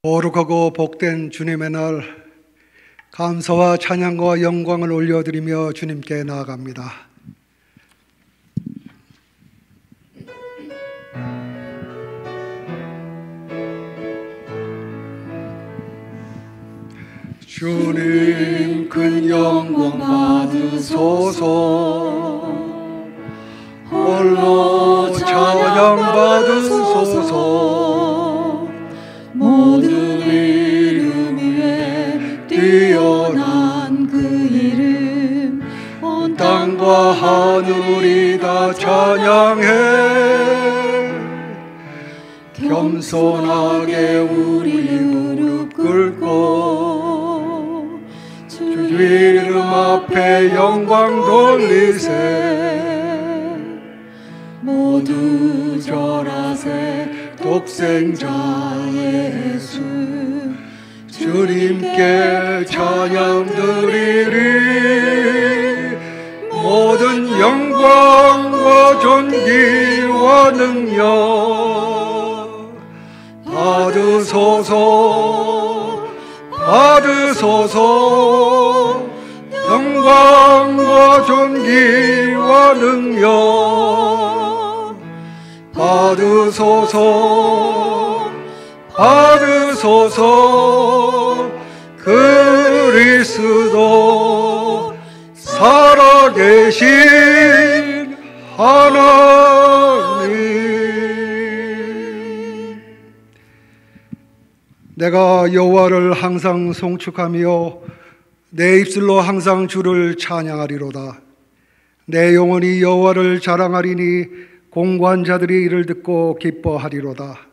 거룩하고 복된 주님의 날, 감사와 찬양과 영광을 올려드리며 주님께 나아갑니다. 주님 큰 영광 받으소서, 홀로 찬양 받으소서. 모든 이름 위에 뛰어난 그 이름, 온 땅과 하늘이 다 찬양해. 겸손하게 우리 무릎 꿇고 주 이름 앞에 영광 돌리세. 모두 절하세. 독생자 예수, 주님께 찬양 드리리. 모든 영광과 존귀와 능력 받으소서, 받으소서. 영광과 존귀와 능력 받으소서, 받으소서. 그리스도 살아계신 하나님. 내가 여호와를 항상 송축하며 내 입술로 항상 주를 찬양하리로다. 내 영혼이 여호와를 자랑하리니 공고한 자들이 이를 듣고 기뻐하리로다.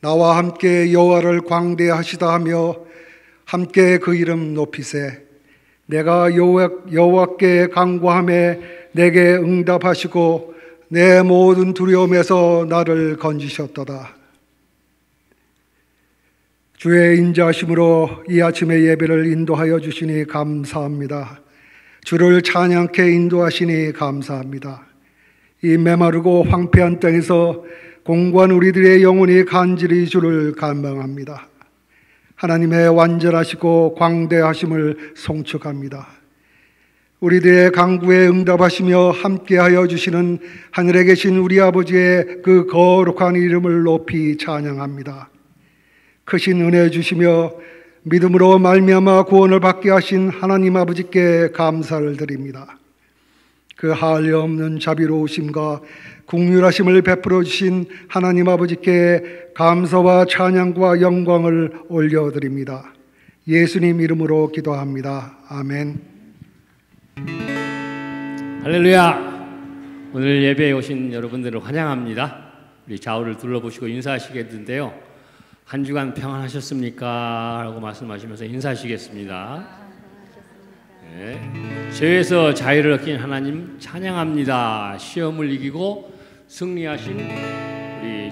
나와 함께 여호와를 광대하시다 하며 함께 그 이름 높이세. 내가 여호와께 간구하매 내게 응답하시고 내 모든 두려움에서 나를 건지셨도다. 주의 인자하심으로 이 아침의 예배를 인도하여 주시니 감사합니다. 주를 찬양케 인도하시니 감사합니다. 이 메마르고 황폐한 땅에서 공고한 우리들의 영혼이 간절히 주를 갈망합니다. 하나님의 완전하시고 광대하심을 송축합니다. 우리들의 간구에 응답하시며 함께하여 주시는 하늘에 계신 우리 아버지의 그 거룩한 이름을 높이 찬양합니다. 크신 은혜 주시며 믿음으로 말미암아 구원을 받게 하신 하나님 아버지께 감사를 드립니다. 그 한량없는 자비로우심과 긍휼하심을 베풀어 주신 하나님 아버지께 감사와 찬양과 영광을 올려드립니다. 예수님 이름으로 기도합니다. 아멘. 할렐루야. 오늘 예배에 오신 여러분들을 환영합니다. 우리 좌우를 둘러보시고 인사하시겠는데요, 한 주간 평안하셨습니까? 라고 말씀하시면서 인사하시겠습니다. 네. 죄에서 자유를 얻긴 하나님 찬양합니다. 시험을 이기고 승리하신 우리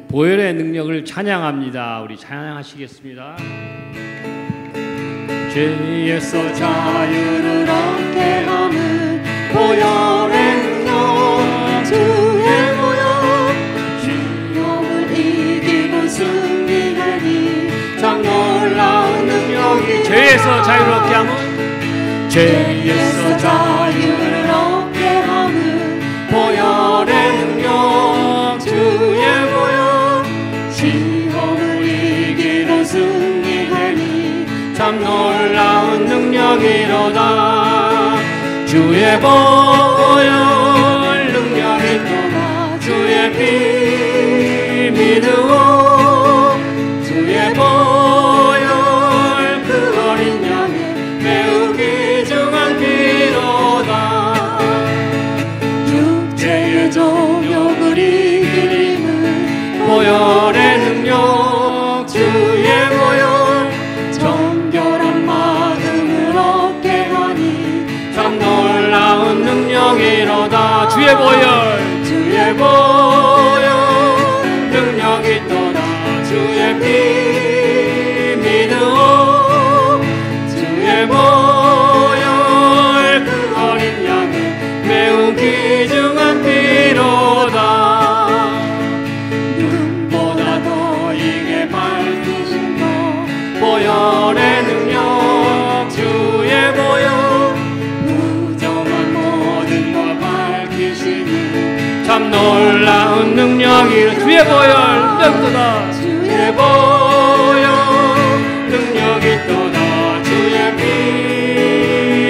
보혈의 능력을 찬양합니다. 우리 찬양하시겠습니다. 죄에서 자유를 얻게 하는 보혈의 능력, 주의 보혈, 시험을 이기고 승리하니 참 놀라운 능력이. 죄에서 자유를 얻게 하면, 죄에서 자유를 얻게 하는 보혈의 능력, 주의 보혈, 시험을 이기고 승리하니 참 놀라운 능력이로다. 주의 보혈 능력이 또다. 주의 피 믿으오. 주의 보혈 그 어린 양의 매우 귀중한 피로다. 육체의 정욕을 이길 힘은 보혈의 능력, 주의 보혈, 정결한 마음을 얻게 하니 참 놀라운 능력이로다. 주의 보혈, 주의 보혈 능력이 또다. 주의 피 믿으오. 주의 보혈 그 어린 양의 매우 귀중한 피로다. 눈보다 더 이게 밝히신 참 놀라운 능력이 주의 보혈 능력도다 주의 보혈 능력이 또다 주의 피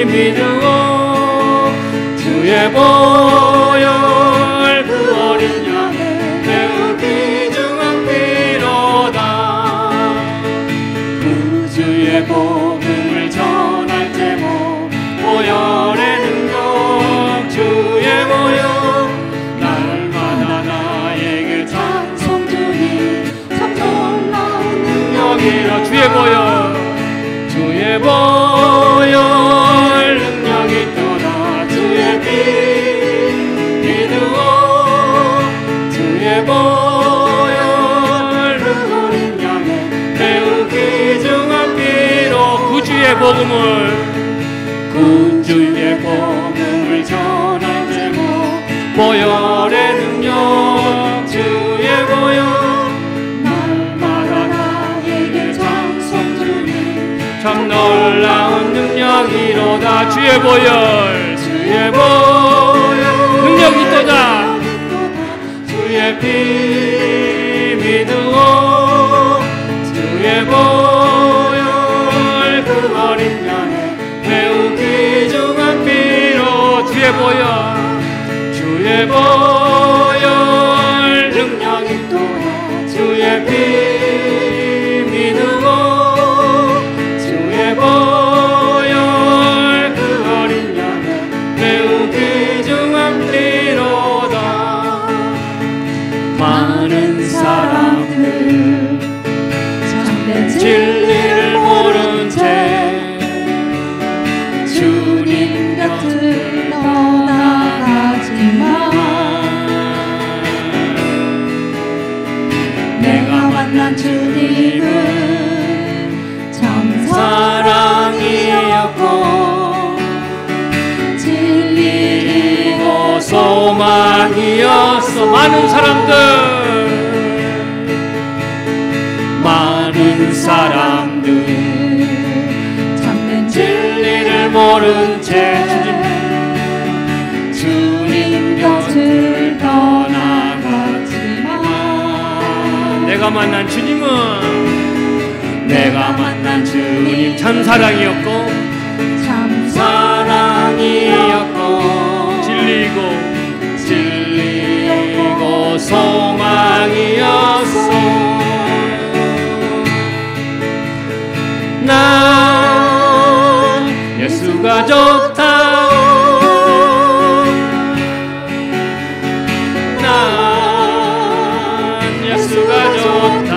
믿으오 주의 보혈 그 어린 양의 매우 귀중한 피로다 구주의 복음을 전할 제목 보혈의 능력 주의 보혈 날마다 나에게 찬송 주니 참 놀라운 능력이라 주의 보혈 능력이 또다 주의 피 믿으오 주의 보혈 그 어린 양의 매우 귀중한 피로 구주의 복음을 전할 제목 보혈의 능력 주의 보혈 날마다 나에게 찬송 주니 참 놀라운 능력이로다 주의 보혈 능력이 또다 주의 피 믿으오 주의 보혈 그 어린 양의 매우 귀중한 피로 주의 보혈 능력이 또다 주의 피 믿으오 주의 보혈 그 어린 양의 매우 귀중한 피로다 많은 사람들 참된 진리를 모른 채 주님 곁을 떠나가지만 내가 만난 주님은 참 사랑이었고 진리이고 소망이었어 많은 사람들 참된 진리를 모른 채 주님 곁을 떠나갔지만 내가 만난 주님 참 사랑이었고 진리이고 소망이었어 난 예수가 좋다 난 예수가 좋다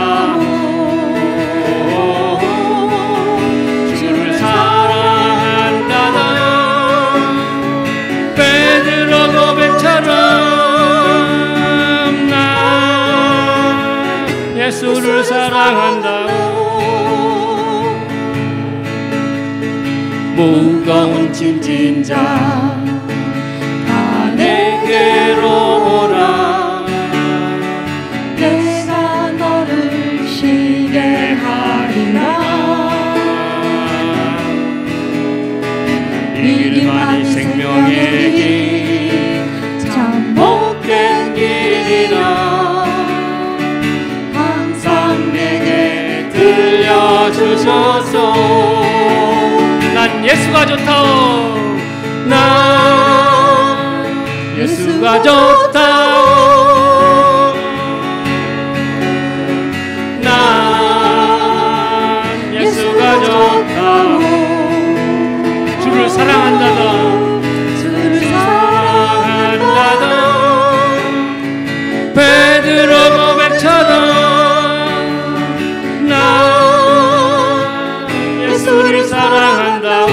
주를 사랑한다나 베드로 고백처럼 난 예수를 사랑한다 무거운 짐진 자 다 내게로 오라 내가 너를 쉬게 하리라 일만이 생명의 길 참 복된 길이라 항상 내게 들려주소서 난 예수가 좋다오 난 예수가 좋다오 난 예수가 좋다오 주를 사랑한다다 베드로 고백처럼 난 예수를 사랑한다오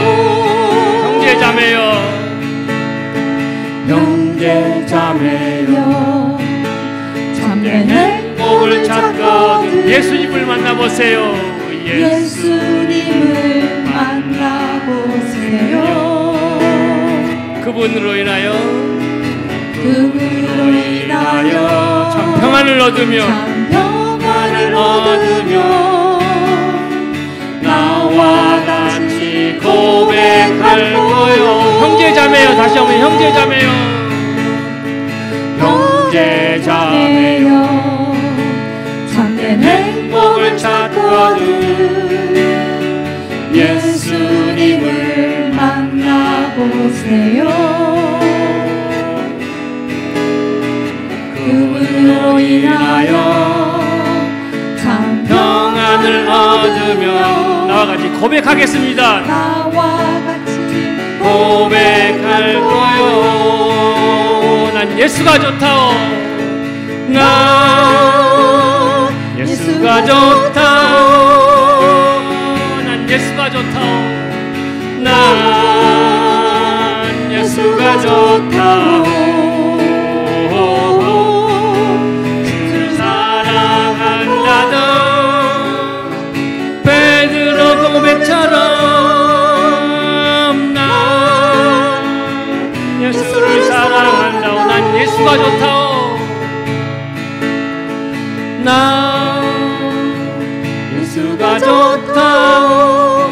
형제자매여 참된 행복을 찾거든 예수님을 만나보세요 예수님을 만나보세요 그분으로 인하여 참 평안을 얻으며 나와 같이 고백할 거요 형제자매여 다시 한번 형제자매여 형제자매여 참된 행복을 찾거든 예수님을 만나보세요. 그분으로 인하여 참 평안을 얻으며 나와 같이 고백하겠습니다. 나와 같이 고백할 거요. 난 예수가 좋다오. 난 예수가 좋다오. 난 예수가 좋다오. 난 예수가 좋다오. 주를 사랑한다던 베드로 고백처럼 난 예수를 사랑한다오. 난 예수가 좋다오. 난 예수가 좋다오.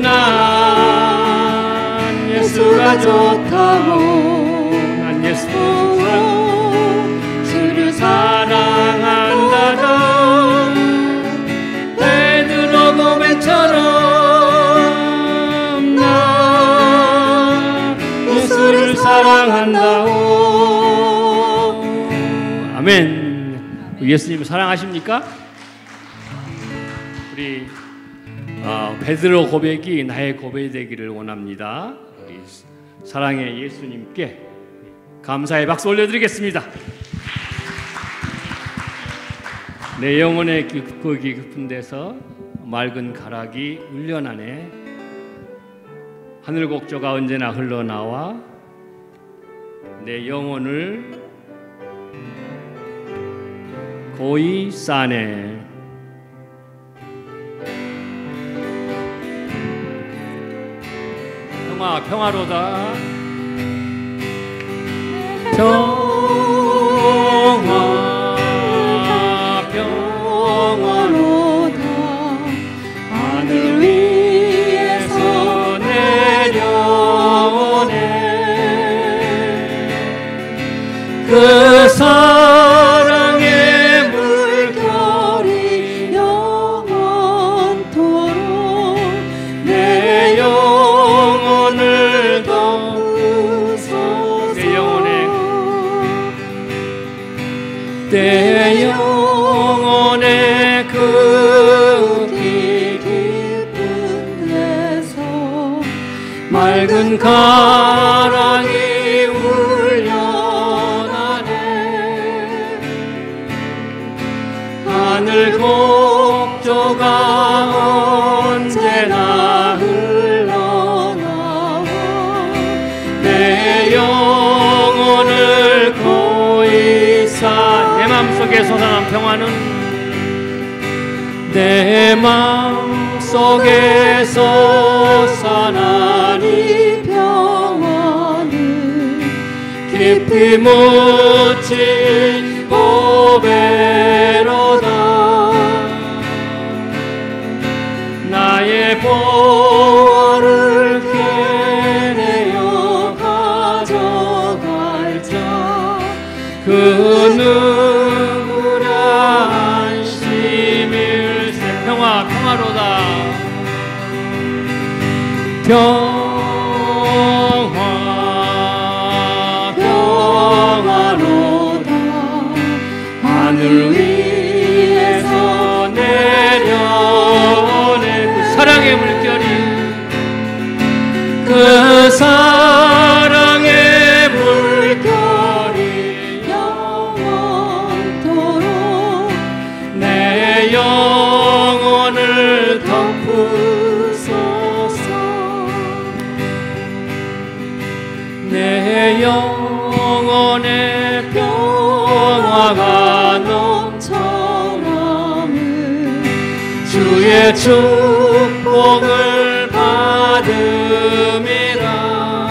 난 예수가 좋다오. 난 예수를 사랑한다던 베드로 고백처럼 난 예수를 사랑한다오. 아멘. 예수님 사랑하십니까? 우리 베드로 고백이 나의 고백이 되기를 원합니다. 우리 사랑의 예수님께 감사의 박수 올려드리겠습니다. 내 영혼의 거기 깊은 데서 맑은 가락이 울려나네. 하늘곡조가 언제나 흘러나와 내 영혼을 고이 싸네. 평화로다. 평화로다. 하늘 위에서 내려오네. 그 사랑의 물결이 영원토록 내 영혼을 덮으소서. 내 영혼의 그 깊은 데서 맑은 가랑이 울려나네. 하늘 곡조가 언제나 흘러나와 내 영혼을 고이 싸. 내 마음속에 솟아난 평화는 내 마음속에 솟아난 이 평화는 깊이 묻힌 보배로다. 나의 보화를 캐내어 가져갈 자 그 누구나 안심일세. 평화로다. 평화로다. 하늘 위에서 내려오네. 그 사랑의 물결이 그 사랑의 물결이 영원토록 내 영혼을 덮으소서. 내 영혼의 평화가 넘쳐나는 주의 축복을 받음이라.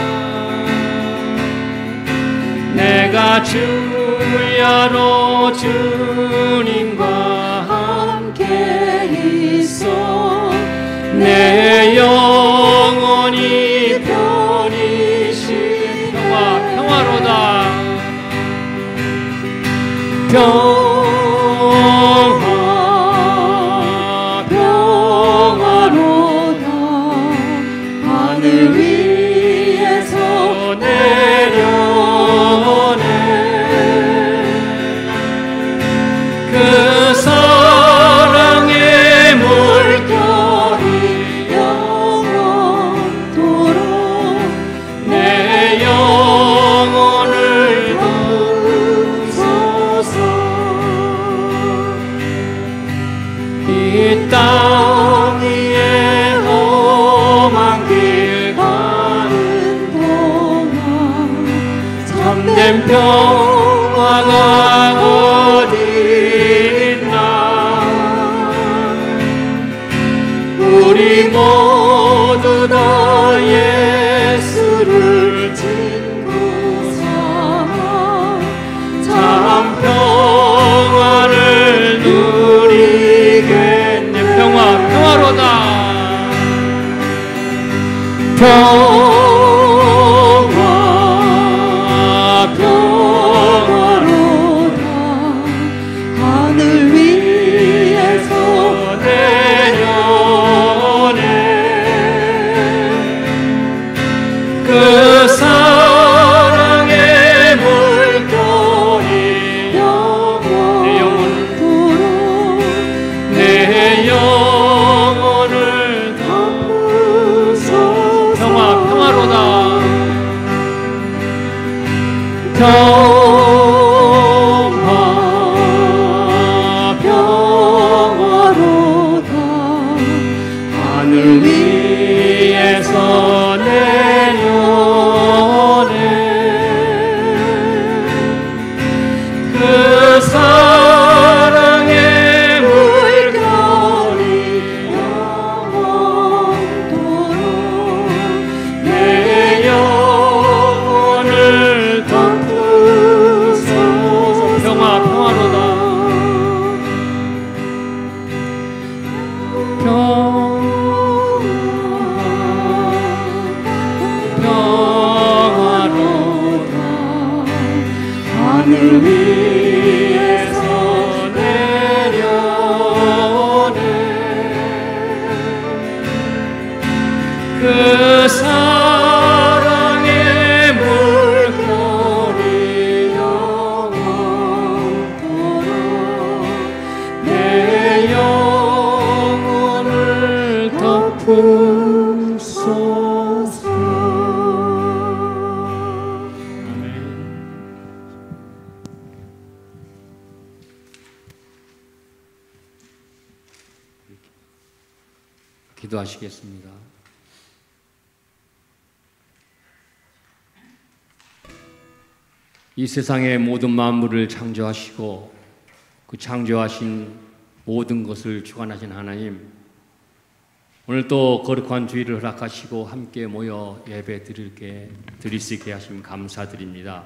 내가 주야로 주님과 함께 있어 내 영혼이 편히 쉴. 평화가 어디 있나. 우리 모두 다 예수를 친구 삼아 참 평화를 누리겠네. 평화로다. 평화로다. 하늘 위에서 내려오네. 그 사랑의 물결이 영원토록 내 영혼을 덮으소서. 평화로다. 평화로다. 하늘 위에서 내려오네. 그 사랑의 물결이 영원토록 내 영혼을 덮으소서. 평화로다. 평화로다. 하늘 위에서 내려오네. 그 사랑의 물결이 영원토록 내 영혼을 덮으소서. 아멘. 기도하시겠습니다. 이 세상의 모든 만물을 창조하시고 그 창조하신 모든 것을 주관하신 하나님, 오늘 또 거룩한 주일을 허락하시고 함께 모여 예배 드릴 수 있게 하시면 감사드립니다.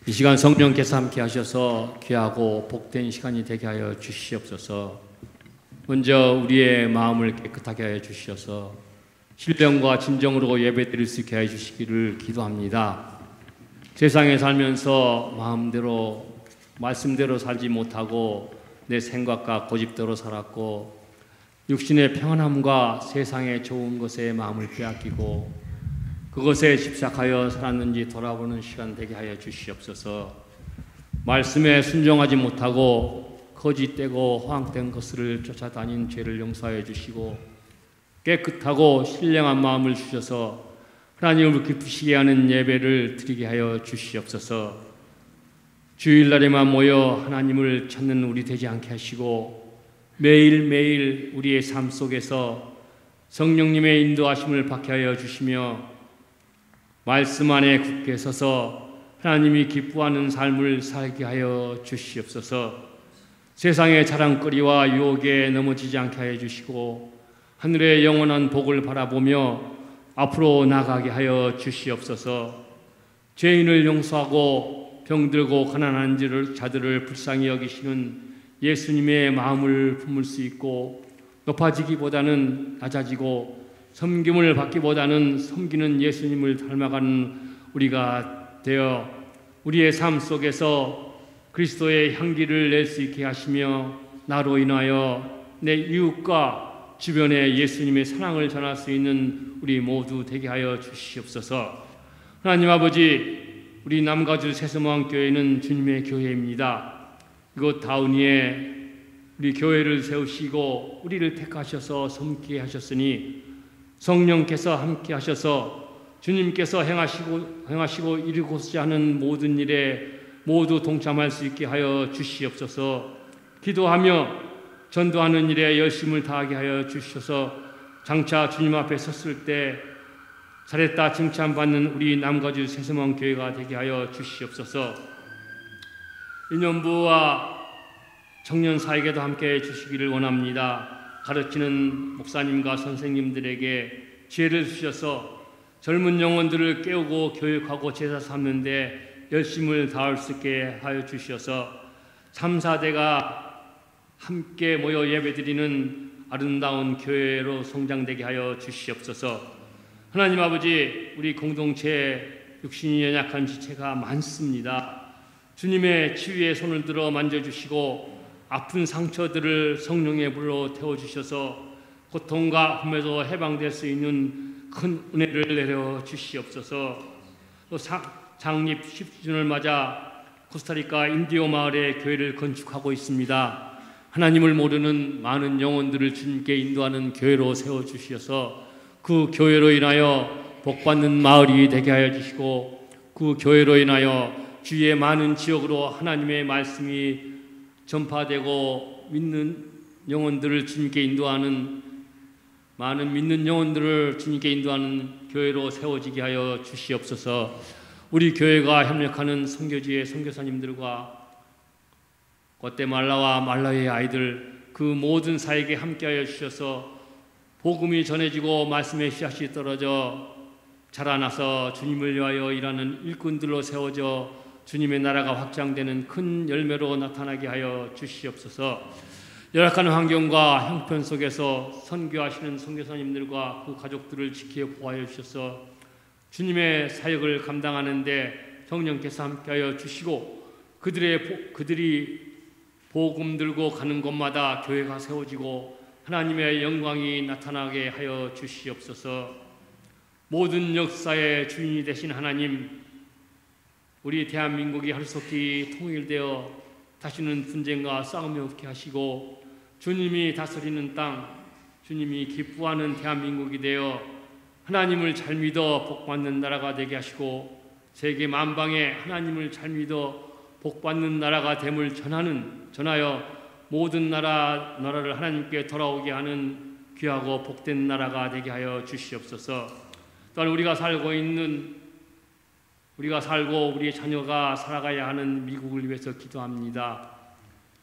이 시간 성령께서 함께 하셔서 귀하고 복된 시간이 되게 하여 주시옵소서. 먼저 우리의 마음을 깨끗하게 하여 주셔서 신령과 진정으로 예배 드릴 수 있게 하여 주시기를 기도합니다. 세상에 살면서 마음대로 말씀대로 살지 못하고 내 생각과 고집대로 살았고 육신의 평안함과 세상의 좋은 것에 마음을 빼앗기고 그것에 집착하여 살았는지 돌아보는 시간 되게 하여 주시옵소서. 말씀에 순종하지 못하고 거짓되고 허황된 것을 쫓아다닌 죄를 용서하여 주시고 깨끗하고 신령한 마음을 주셔서 하나님을 기쁘시게 하는 예배를 드리게 하여 주시옵소서. 주일날에만 모여 하나님을 찾는 우리 되지 않게 하시고 매일매일 우리의 삶 속에서 성령님의 인도하심을 받게 하여 주시며 말씀 안에 굳게 서서 하나님이 기뻐하는 삶을 살게 하여 주시옵소서. 세상의 자랑거리와 유혹에 넘어지지 않게 하여 주시고 하늘의 영원한 복을 바라보며 앞으로 나가게 하여 주시옵소서. 죄인을 용서하고 병들고 가난한 자들을 불쌍히 여기시는 예수님의 마음을 품을 수 있고 높아지기보다는 낮아지고 섬김을 받기보다는 섬기는 예수님을 닮아가는 우리가 되어 우리의 삶 속에서 그리스도의 향기를 낼 수 있게 하시며 나로 인하여 내 이웃과 주변에 예수님의 사랑을 전할 수 있는 우리 모두 되게 하여 주시옵소서. 하나님 아버지, 우리 남가주 새서모항교회는 주님의 교회입니다. 이곳 다운이에 우리 교회를 세우시고 우리를 택하셔서 섬기게 하셨으니 성령께서 함께 하셔서 주님께서 행하시고 이루고자 하는 모든 일에 모두 동참할 수 있게 하여 주시옵소서. 기도하며 전도하는 일에 열심을 다하게 하여 주셔서 장차 주님 앞에 섰을 때 잘했다 칭찬받는 우리 남가주 새서원 교회가 되게 하여 주시옵소서. 인연부와 청년 사에게도 함께 주시기를 원합니다. 가르치는 목사님과 선생님들에게 지혜를 주셔서 젊은 영혼들을 깨우고 교육하고 제사 삼는데 열심을 다할 수 있게 하여 주셔서 3, 4대가 함께 모여 예배드리는 아름다운 교회로 성장되게 하여 주시옵소서. 하나님 아버지, 우리 공동체에 육신이 연약한 지체가 많습니다. 주님의 치유의 손을 들어 만져주시고 아픈 상처들을 성령의 불로 태워주셔서 고통과 험에서 해방될 수 있는 큰 은혜를 내려 주시옵소서. 또 창립 10주년을 맞아 코스타리카 인디오 마을에 교회를 건축하고 있습니다. 하나님을 모르는 많은 영혼들을 주님께 인도하는 교회로 세워주셔서 그 교회로 인하여 복받는 마을이 되게 하여 주시고 그 교회로 인하여 주위의 많은 지역으로 하나님의 말씀이 전파되고 믿는 영혼들을 주님께 인도하는 많은 믿는 영혼들을 주님께 인도하는 교회로 세워지게 하여 주시옵소서. 우리 교회가 협력하는 선교지의 선교사님들과 과테말라와 말라위의 아이들 그 모든 사에게 함께하여 주셔서 복음이 전해지고 말씀의 씨앗이 떨어져 자라나서 주님을 위하여 일하는 일꾼들로 세워져 주님의 나라가 확장되는 큰 열매로 나타나게 하여 주시옵소서. 열악한 환경과 형편 속에서 선교하시는 선교사님들과 그 가족들을 지켜 보호하여 주셔서 주님의 사역을 감당하는데 성령께서 함께하여 주시고 그들이 복음 들고 가는 곳마다 교회가 세워지고 하나님의 영광이 나타나게 하여 주시옵소서. 모든 역사의 주인이 되신 하나님, 우리 대한민국이 하루속히 통일되어 다시는 분쟁과 싸움이 없게 하시고 주님이 다스리는 땅, 주님이 기뻐하는 대한민국이 되어 하나님을 잘 믿어 복받는 나라가 되게 하시고 세계 만방에 하나님을 잘 믿어 복받는 나라가 됨을 전하여 모든 나라를 하나님께 돌아오게 하는 귀하고 복된 나라가 되게 하여 주시옵소서. 또한 우리가 살고 우리의 자녀가 살아가야 하는 미국을 위해서 기도합니다.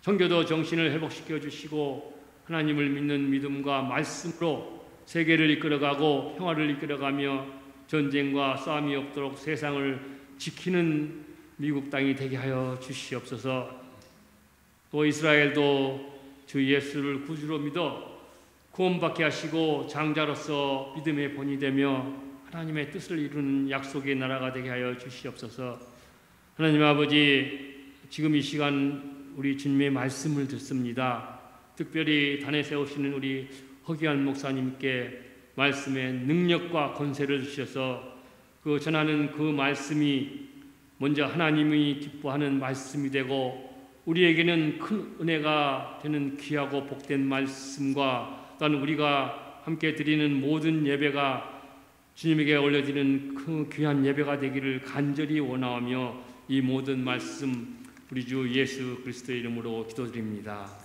청교도 정신을 회복시켜 주시고 하나님을 믿는 믿음과 말씀으로 세계를 이끌어가고 평화를 이끌어가며 전쟁과 싸움이 없도록 세상을 지키는 미국 땅이 되게 하여 주시옵소서. 또 이스라엘도 주 예수를 구주로 믿어 구원받게 하시고 장자로서 믿음의 본이 되며 하나님의 뜻을 이루는 약속의 나라가 되게 하여 주시옵소서. 하나님 아버지, 지금 이 시간 우리 주님의 말씀을 듣습니다. 특별히 단에 세우시는 우리 허기한 목사님께 말씀의 능력과 권세를 주셔서 그 전하는 그 말씀이 먼저 하나님이 기뻐하는 말씀이 되고 우리에게는 큰 은혜가 되는 귀하고 복된 말씀과 또한 우리가 함께 드리는 모든 예배가 주님에게 올려지는 그 귀한 예배가 되기를 간절히 원하오며 이 모든 말씀 우리 주 예수 그리스도의 이름으로 기도드립니다.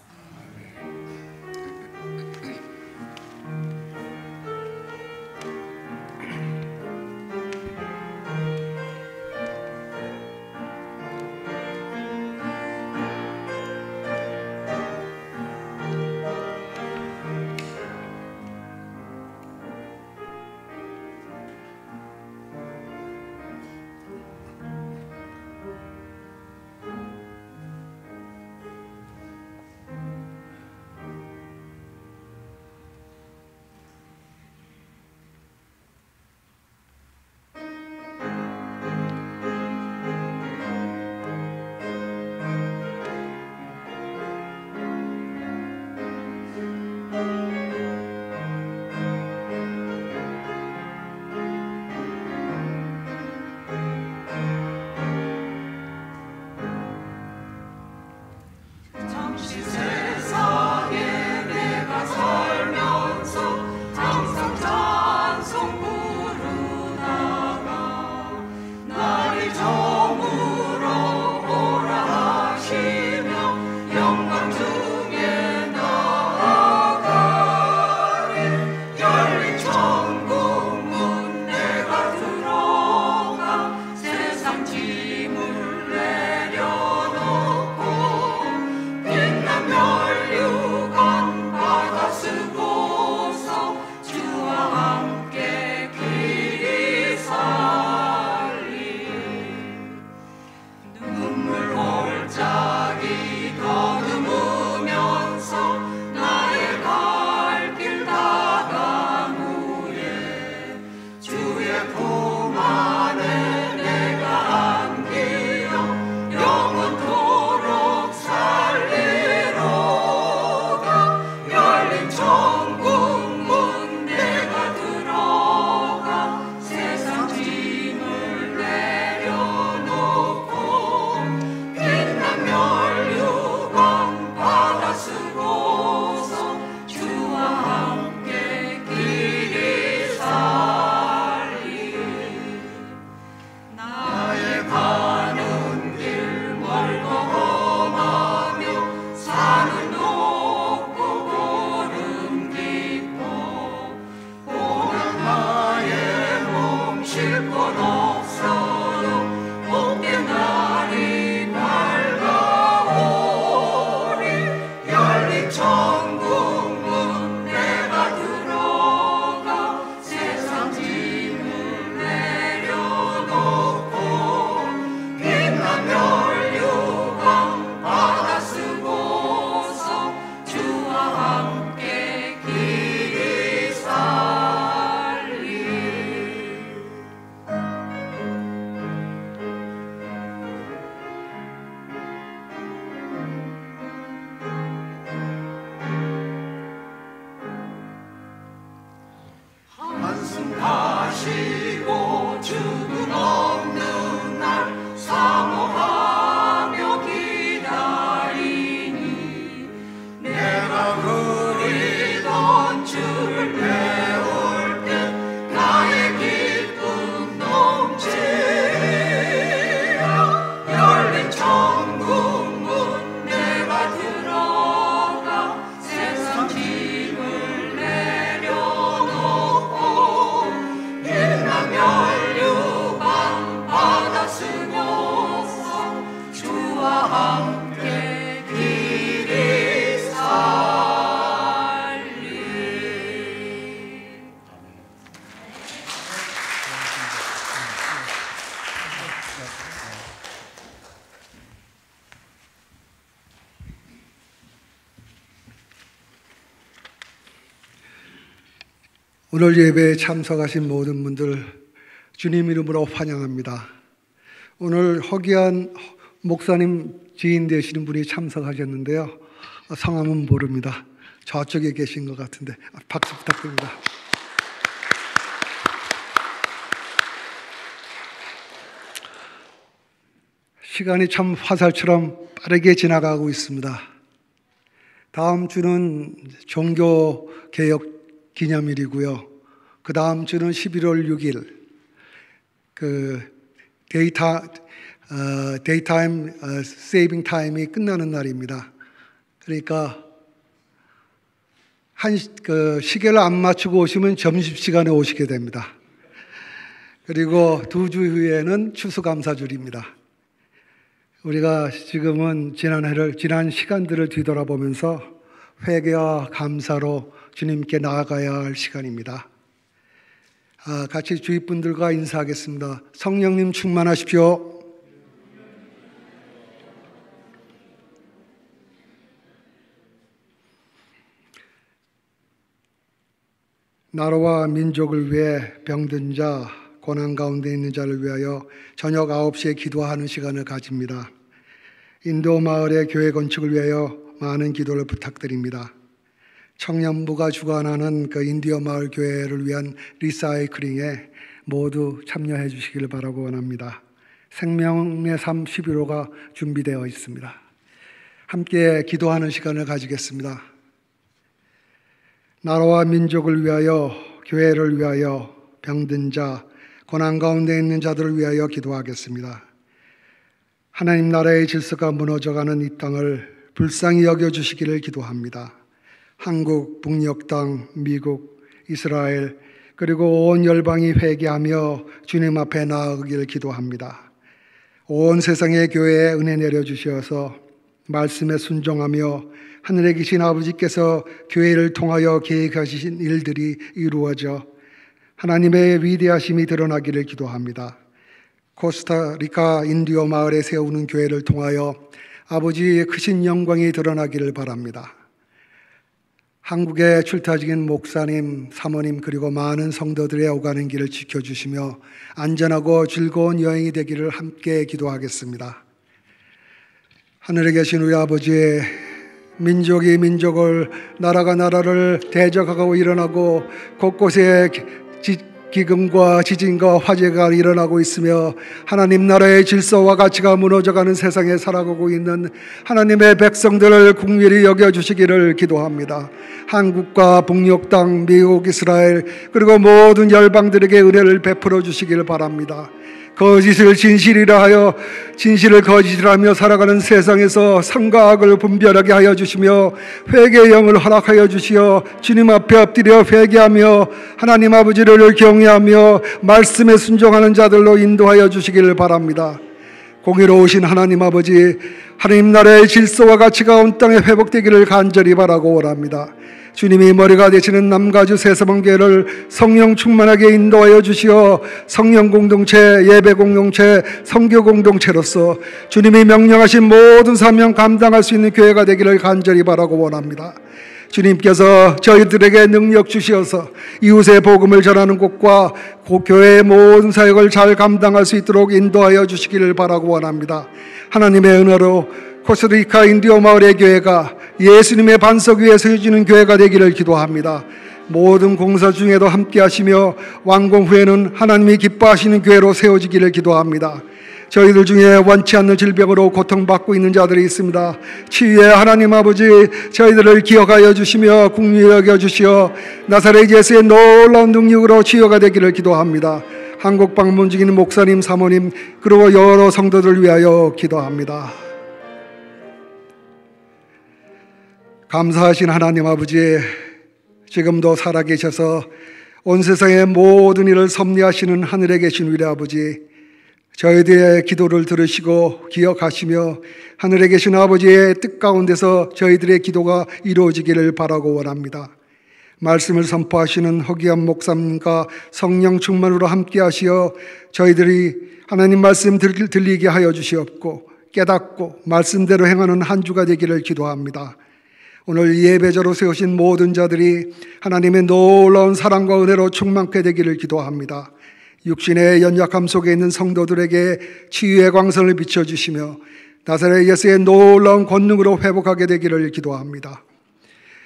마시고 죽음 없는 날 사모하며 기다리니 내가 그리던 주를 배울 때 나의 기쁨 넘치라. 열린 천국문 내가 들어가 세상 짐을 내려놓고 일남 연류관 받아 쓰고서 주와 함께 길이 살리. 오늘 예배에 참석하신 모든 분들 주님 이름으로 환영합니다. 오늘 허기한 목사님 지인 되시는 분이 참석하셨는데요. 성함은 모릅니다. 저쪽에 계신 것 같은데 박수 부탁드립니다. 시간이 참 화살처럼 빠르게 지나가고 있습니다. 다음 주는 종교개혁 기념일이고요. 그 다음 주는 11월 6일 그 데이타임 세이빙 타임이 끝나는 날입니다. 그러니까 시계를 안 맞추고 오시면 점심시간에 오시게 됩니다. 그리고 2주 후에는 추수감사절입니다. 우리가 지금은 지난 시간들을 뒤돌아보면서 회개와 감사로 주님께 나아가야 할 시간입니다. 같이 주위 분들과 인사하겠습니다. 성령님 충만하십시오. 나라와 민족을 위해 병든 자, 고난 가운데 있는 자를 위하여 저녁 9시에 기도하는 시간을 가집니다. 인도 마을의 교회 건축을 위하여 많은 기도를 부탁드립니다. 청년부가 주관하는 그 인디어 마을 교회를 위한 리사이클링에 모두 참여해 주시기를 바라고 원합니다. 생명의 삶 11호가 준비되어 있습니다. 함께 기도하는 시간을 가지겠습니다. 나라와 민족을 위하여, 교회를 위하여, 병든 자, 고난 가운데 있는 자들을 위하여 기도하겠습니다. 하나님 나라의 질서가 무너져가는 이 땅을 불쌍히 여겨주시기를 기도합니다. 한국, 북녘 땅, 미국, 이스라엘 그리고 온 열방이 회개하며 주님 앞에 나아가기를 기도합니다. 온 세상의 교회에 은혜 내려주셔서 말씀에 순종하며 하늘에 계신 아버지께서 교회를 통하여 계획하신 일들이 이루어져 하나님의 위대하심이 드러나기를 기도합니다. 코스타리카 인디오 마을에 세우는 교회를 통하여 아버지의 크신 영광이 드러나기를 바랍니다. 한국에 출타적인 목사님, 사모님 그리고 많은 성도들의 오가는 길을 지켜주시며 안전하고 즐거운 여행이 되기를 함께 기도하겠습니다. 하늘에 계신 우리 아버지의 민족이 민족을, 나라가 나라를 대적하고 일어나고 곳곳에 기근과 지진과 화재가 일어나고 있으며 하나님 나라의 질서와 가치가 무너져가는 세상에 살아가고 있는 하나님의 백성들을 긍휼히 여겨주시기를 기도합니다. 한국과 북녘 땅, 미국, 이스라엘 그리고 모든 열방들에게 은혜를 베풀어 주시기를 바랍니다. 거짓을 진실이라 하여 진실을 거짓이라 하며 살아가는 세상에서 선과 악을 분별하게 하여 주시며 회개의 영을 허락하여 주시어 주님 앞에 엎드려 회개하며 하나님 아버지를 경외하며 말씀에 순종하는 자들로 인도하여 주시기를 바랍니다. 공의로우신 하나님 아버지, 하나님 나라의 질서와 가치가 온 땅에 회복되기를 간절히 바라고 원합니다. 주님이 머리가 되시는 남가주 새서방교회를 성령 충만하게 인도하여 주시어 성령 공동체, 예배 공동체, 선교 공동체로서 주님이 명령하신 모든 사명 감당할 수 있는 교회가 되기를 간절히 바라고 원합니다. 주님께서 저희들에게 능력 주시어서 이웃의 복음을 전하는 곳과 교회의 모든 사역을 잘 감당할 수 있도록 인도하여 주시기를 바라고 원합니다. 하나님의 은혜로 코스타리카 인디오 마을의 교회가 예수님의 반석 위에 서주는 교회가 되기를 기도합니다. 모든 공사 중에도 함께 하시며 완공 후에는 하나님이 기뻐하시는 교회로 세워지기를 기도합니다. 저희들 중에 원치 않는 질병으로 고통받고 있는 자들이 있습니다. 치유의 하나님 아버지, 저희들을 기억하여 주시며 긍휼히 여겨 주시어 나사렛 예수의 놀라운 능력으로 치유가 되기를 기도합니다. 한국 방문 중인 목사님, 사모님, 그리고 여러 성도들을 위하여 기도합니다. 감사하신 하나님 아버지, 지금도 살아계셔서 온 세상의 모든 일을 섭리하시는 하늘에 계신 우리 아버지, 저희들의 기도를 들으시고 기억하시며 하늘에 계신 아버지의 뜻 가운데서 저희들의 기도가 이루어지기를 바라고 원합니다. 말씀을 선포하시는 허기한 목사님과 성령 충만으로 함께 하시어 저희들이 하나님 말씀 들리게 하여 주시옵고 깨닫고 말씀대로 행하는 한 주가 되기를 기도합니다. 오늘 예배자로 세우신 모든 자들이 하나님의 놀라운 사랑과 은혜로 충만케 되기를 기도합니다. 육신의 연약함 속에 있는 성도들에게 치유의 광선을 비춰주시며 나사렛 예수의 놀라운 권능으로 회복하게 되기를 기도합니다.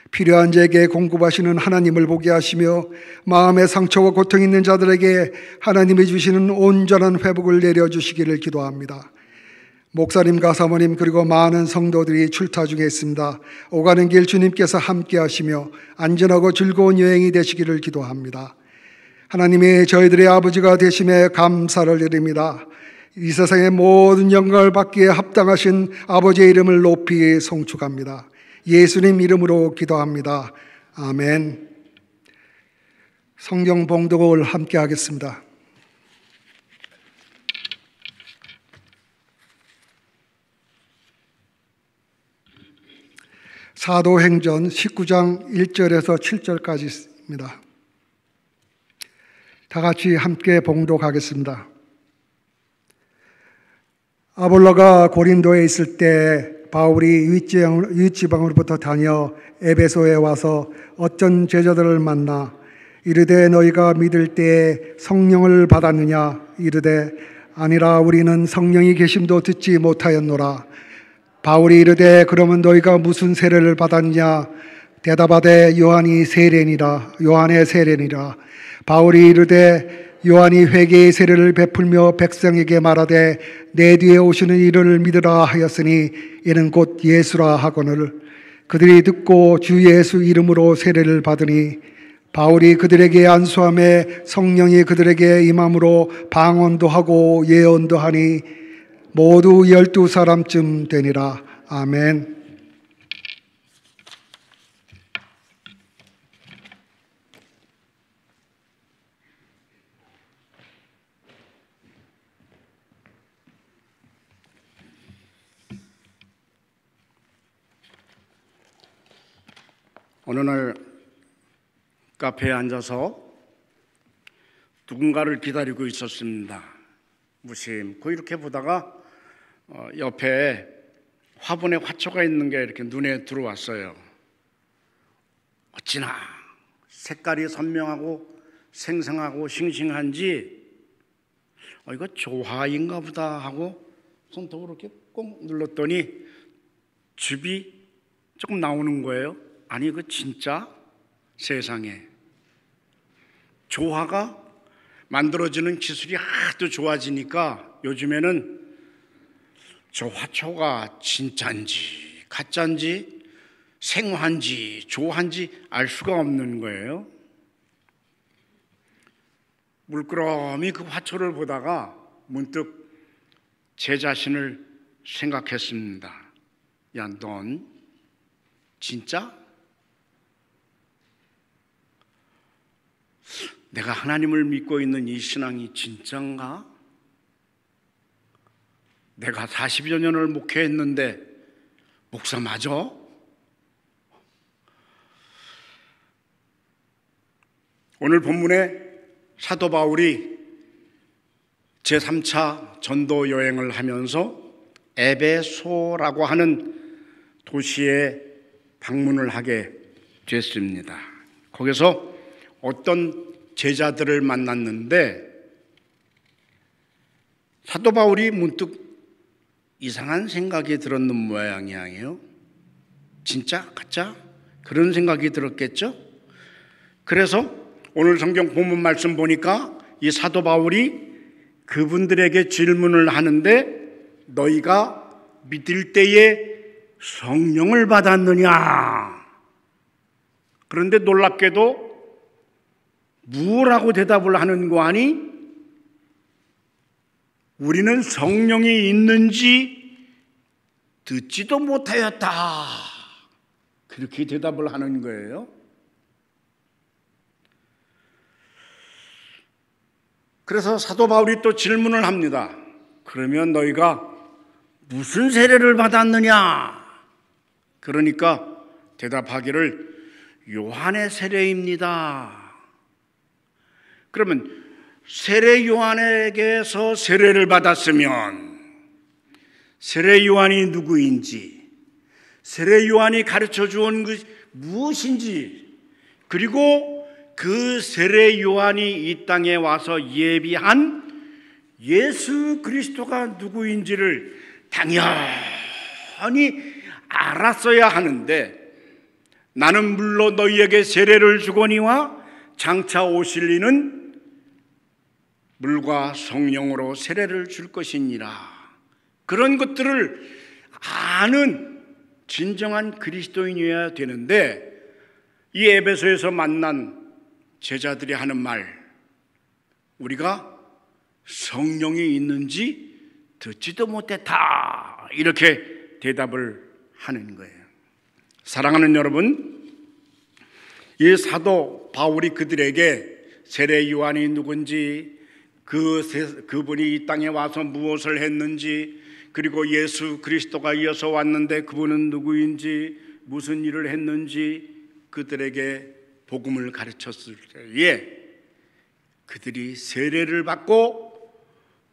필요한 자에게 공급하시는 하나님을 보게 하시며 마음의 상처와 고통이 있는 자들에게 하나님이 주시는 온전한 회복을 내려주시기를 기도합니다. 목사님과 사모님 그리고 많은 성도들이 출타 중에 있습니다. 오가는 길 주님께서 함께 하시며 안전하고 즐거운 여행이 되시기를 기도합니다. 하나님이 저희들의 아버지가 되심에 감사를 드립니다. 이 세상의 모든 영광을 받기에 합당하신 아버지의 이름을 높이 송축합니다. 예수님 이름으로 기도합니다. 아멘. 성경 봉독을 함께 하겠습니다. 사도행전 19장 1절에서 7절까지 있습니다. 다 같이 함께 봉독하겠습니다. 아볼로가 고린도에 있을 때 바울이 윗지방으로부터 다녀 에베소에 와서 어떤 제자들을 만나 이르되 너희가 믿을 때에 성령을 받았느냐? 이르되 아니라 우리는 성령이 계심도 듣지 못하였노라. 바울이 이르되 그러면 너희가 무슨 세례를 받았느냐? 대답하되 요한의 세례니라. 바울이 이르되 요한이 회개의 세례를 베풀며 백성에게 말하되 내 뒤에 오시는 이를 믿으라 하였으니 이는 곧 예수라 하거늘 그들이 듣고 주 예수 이름으로 세례를 받으니 바울이 그들에게 안수함에 성령이 그들에게 임함으로 방언도 하고 예언도 하니 모두 12사람쯤 되니라. 아멘. 어느 날 카페에 앉아서 누군가를 기다리고 있었습니다. 무심코 이렇게 보다가 옆에 화분에 화초가 있는 게 이렇게 눈에 들어왔어요. 어찌나 색깔이 선명하고 생생하고 싱싱한지 이거 조화인가 보다 하고 손톱으로 이렇게 꼭 눌렀더니 즙이 조금 나오는 거예요. 아니 이거 진짜 세상에 조화가 만들어지는 기술이 하도 좋아지니까 요즘에는 저 화초가 진짜인지 가짜인지 생화인지 조화인지 알 수가 없는 거예요. 물끄러미 그 화초를 보다가 문득 제 자신을 생각했습니다. 야, 넌 진짜? 내가 하나님을 믿고 있는 이 신앙이 진짠가? 내가 40여 년을 목회했는데 목사 맞아? 오늘 본문에 사도 바울이 제3차 전도 여행을 하면서 에베소라고 하는 도시에 방문을 하게 됐습니다. 거기서 어떤 제자들을 만났는데 사도 바울이 문득 이상한 생각이 들었는 모양이에요. 진짜? 가짜? 그런 생각이 들었겠죠? 그래서 오늘 성경 본문 말씀 보니까 이 사도 바울이 그분들에게 질문을 하는데 너희가 믿을 때에 성령을 받았느냐? 그런데 놀랍게도 뭐라고 대답을 하는 거 아니? 우리는 성령이 있는지 듣지도 못하였다. 그렇게 대답을 하는 거예요. 그래서 사도 바울이 또 질문을 합니다. 그러면 너희가 무슨 세례를 받았느냐? 그러니까 대답하기를 요한의 세례입니다. 그러면 세례 요한에게서 세례를 받았으면 세례 요한이 누구인지, 세례 요한이 가르쳐 주온 것이 무엇인지, 그리고 그 세례 요한이 이 땅에 와서 예비한 예수 그리스도가 누구인지를 당연히 알았어야 하는데 나는 물론 너희에게 세례를 주거니와 장차 오실 이는 물과 성령으로 세례를 줄 것이니라. 그런 것들을 아는 진정한 그리스도인이어야 되는데 이 에베소에서 만난 제자들이 하는 말, 우리가 성령이 있는지 듣지도 못했다, 이렇게 대답을 하는 거예요. 사랑하는 여러분, 이 사도 바울이 그들에게 세례 요한이 누군지, 그분이 이 땅에 와서 무엇을 했는지, 그리고 예수 그리스도가 이어서 왔는데 그분은 누구인지, 무슨 일을 했는지 그들에게 복음을 가르쳤을 때에 그들이 세례를 받고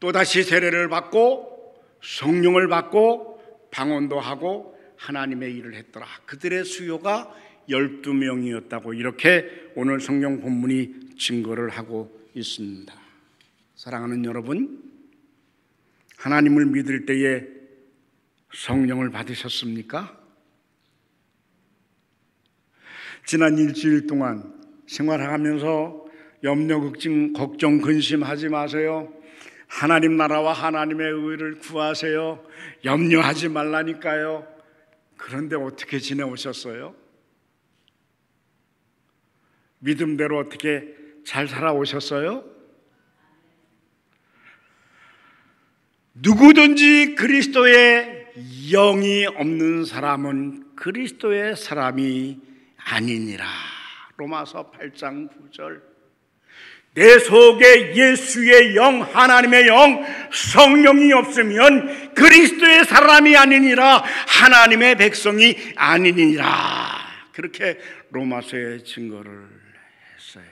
또다시 세례를 받고 성령을 받고 방언도 하고 하나님의 일을 했더라. 그들의 수요가 12명이었다고 이렇게 오늘 성경 본문이 증거를 하고 있습니다. 사랑하는 여러분, 하나님을 믿을 때에 성령을 받으셨습니까? 지난 일주일 동안 생활하면서 염려, 걱정, 근심하지 마세요. 하나님 나라와 하나님의 의를 구하세요. 염려하지 말라니까요. 그런데 어떻게 지내오셨어요? 믿음대로 어떻게 잘 살아오셨어요? 누구든지 그리스도의 영이 없는 사람은 그리스도의 사람이 아니니라. 로마서 8장 9절. 내 속에 예수의 영, 하나님의 영, 성령이 없으면 그리스도의 사람이 아니니라, 하나님의 백성이 아니니라. 그렇게 로마서에 증거를 했어요.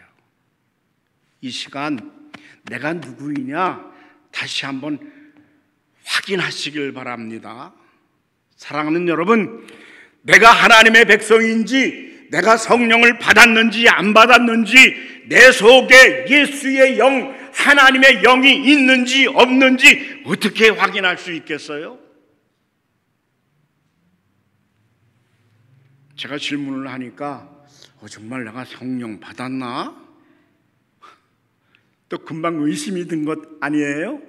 이 시간 내가 누구이냐 다시 한번 확인하시길 바랍니다. 사랑하는 여러분, 내가 하나님의 백성인지, 내가 성령을 받았는지 안 받았는지, 내 속에 예수의 영, 하나님의 영이 있는지 없는지 어떻게 확인할 수 있겠어요? 제가 질문을 하니까 정말 내가 성령 받았나? 또 금방 의심이 든 것 아니에요?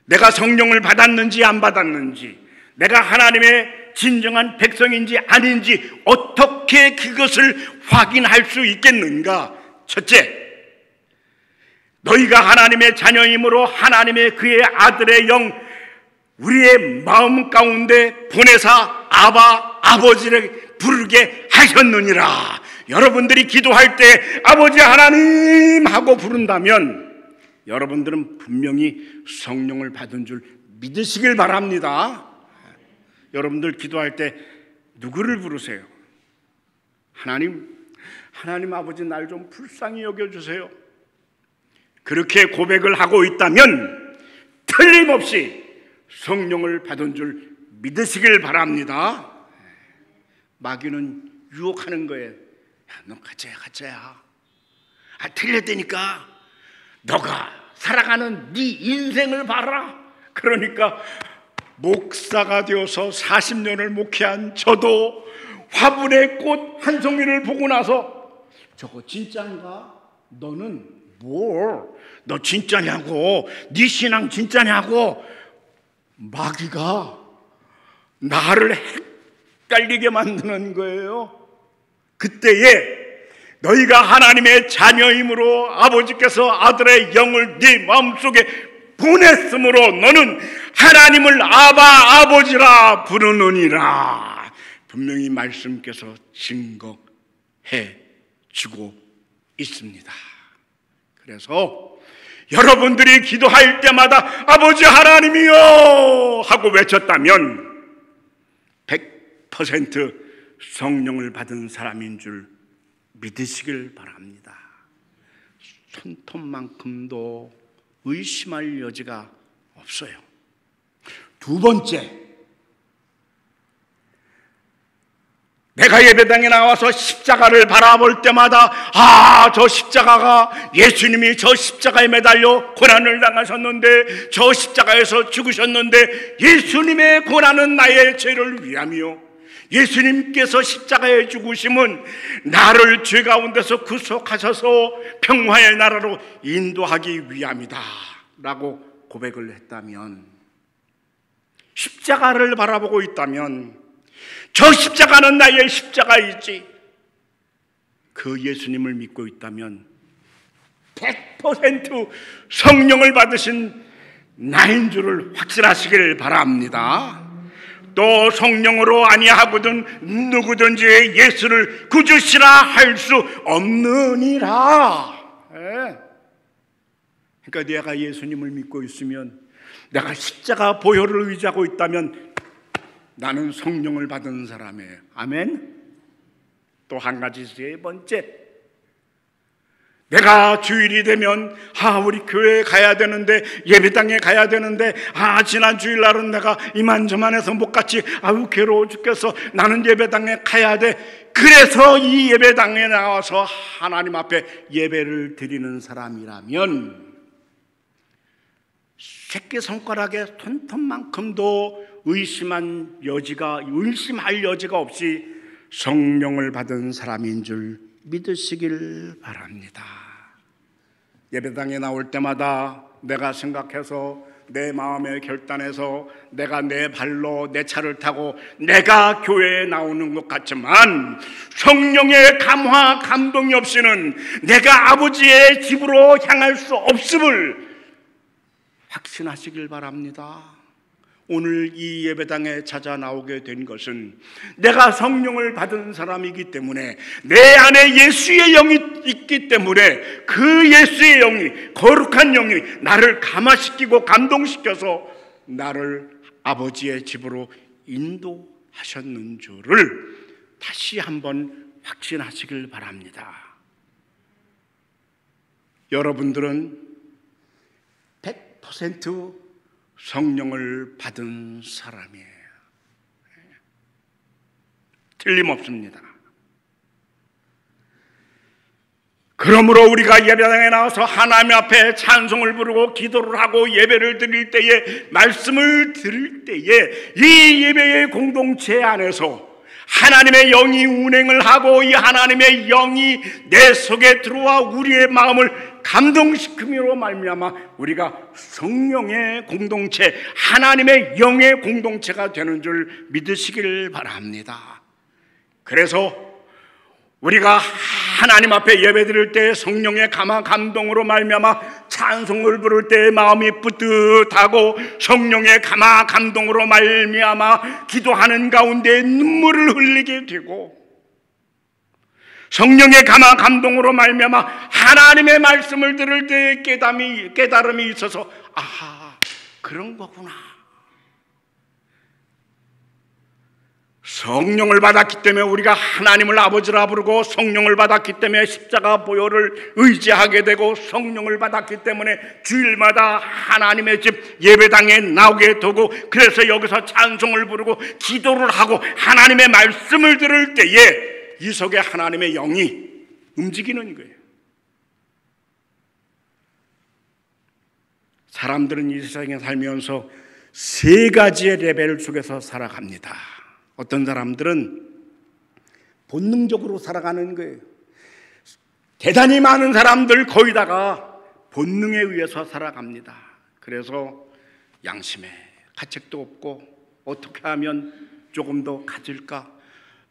내가 성령을 받았는지 안 받았는지, 내가 하나님의 진정한 백성인지 아닌지 어떻게 그것을 확인할 수 있겠는가? 첫째, 너희가 하나님의 자녀이므로 하나님의 그의 아들의 영, 우리의 마음 가운데 보내사 아바, 아버지를 부르게 하셨느니라. 여러분들이 기도할 때 아버지 하나님 하고 부른다면 여러분들은 분명히 성령을 받은 줄 믿으시길 바랍니다. 여러분들 기도할 때 누구를 부르세요? 하나님 아버지 날 좀 불쌍히 여겨주세요. 그렇게 고백을 하고 있다면 틀림없이 성령을 받은 줄 믿으시길 바랍니다. 마귀는 유혹하는 거예요. 야, 너 가짜야. 틀렸다니까. 너가 살아가는 네 인생을 봐라. 그러니까 목사가 되어서 40년을 목회한 저도 화분의 꽃 한 송이를 보고 나서 저거 진짜인가? 너는 뭘? 너 진짜냐고? 네 신앙 진짜냐고? 마귀가 나를 헷갈리게 만드는 거예요. 그때에 너희가 하나님의 자녀이므로 아버지께서 아들의 영을 네 마음속에 보냈으므로 너는 하나님을 아바 아버지라 부르느니라. 분명히 말씀께서 증거해 주고 있습니다. 그래서 여러분들이 기도할 때마다 아버지 하나님이여 하고 외쳤다면 100% 성령을 받은 사람인 줄 믿으시길 바랍니다. 손톱만큼도 의심할 여지가 없어요. 두 번째, 내가 예배당에 나와서 십자가를 바라볼 때마다 저 십자가가 예수님이 저 십자가에 매달려 고난을 당하셨는데 저 십자가에서 죽으셨는데 예수님의 고난은 나의 죄를 위함이요 예수님께서 십자가에 죽으심은 나를 죄 가운데서 구속하셔서 평화의 나라로 인도하기 위함이다 라고 고백을 했다면, 십자가를 바라보고 있다면 저 십자가는 나의 십자가이지, 그 예수님을 믿고 있다면 100% 성령을 받으신 나인 줄을 확신하시길 바랍니다. 또 성령으로 아니하거든 누구든지 예수를 구주시라 할 수 없느니라. 그러니까 내가 예수님을 믿고 있으면, 내가 십자가 보혈을 의지하고 있다면 나는 성령을 받은 사람이에요. 아멘. 또 한 가지, 세 번째, 내가 주일이 되면 우리 교회에 가야 되는데, 예배당에 가야 되는데, 지난 주일날은 내가 이만저만해서 못 갔지, 괴로워 죽겠어, 나는 예배당에 가야 돼. 그래서 이 예배당에 나와서 하나님 앞에 예배를 드리는 사람이라면 새끼손가락에 손톱만큼도 의심할 여지가 없이 성령을 받은 사람인 줄 믿으시길 바랍니다. 예배당에 나올 때마다 내가 생각해서, 내 마음에 결단해서 내가 내 발로 내 차를 타고 내가 교회에 나오는 것 같지만 성령의 감화 감동이 없이는 내가 아버지의 집으로 향할 수 없음을 확신하시길 바랍니다. 오늘 이 예배당에 찾아 나오게 된 것은 내가 성령을 받은 사람이기 때문에, 내 안에 예수의 영이 있기 때문에 그 예수의 영이, 거룩한 영이 나를 감화시키고 감동시켜서 나를 아버지의 집으로 인도하셨는 줄을 다시 한번 확신하시길 바랍니다. 여러분들은 100% 성령을 받은 사람이에요. 틀림없습니다. 그러므로 우리가 예배당에 나와서 하나님 앞에 찬송을 부르고 기도를 하고 예배를 드릴 때에, 말씀을 드릴 때에 이 예배의 공동체 안에서 하나님의 영이 운행을 하고 이 하나님의 영이 내 속에 들어와 우리의 마음을 감동시킴으로 말미암아 우리가 성령의 공동체, 하나님의 영의 공동체가 되는 줄 믿으시길 바랍니다. 그래서 우리가 하나님 앞에 예배드릴 때 성령의 감동으로 말미암아 찬송을 부를 때 마음이 뿌듯하고, 성령의 감동으로 말미암아 기도하는 가운데 눈물을 흘리게 되고, 성령의 감동으로 말미암아 하나님의 말씀을 들을 때 깨달음이 있어서 그런 거구나. 성령을 받았기 때문에 우리가 하나님을 아버지라 부르고, 성령을 받았기 때문에 십자가 보혈을 의지하게 되고, 성령을 받았기 때문에 주일마다 하나님의 집 예배당에 나오게 되고, 그래서 여기서 찬송을 부르고 기도를 하고 하나님의 말씀을 들을 때에 이 속에 하나님의 영이 움직이는 거예요. 사람들은 이 세상에 살면서 세 가지의 레벨 속에서 살아갑니다. 어떤 사람들은 본능적으로 살아가는 거예요. 대단히 많은 사람들 거의 다가 본능에 의해서 살아갑니다. 그래서 양심에 가책도 없고 어떻게 하면 조금 더 가질까,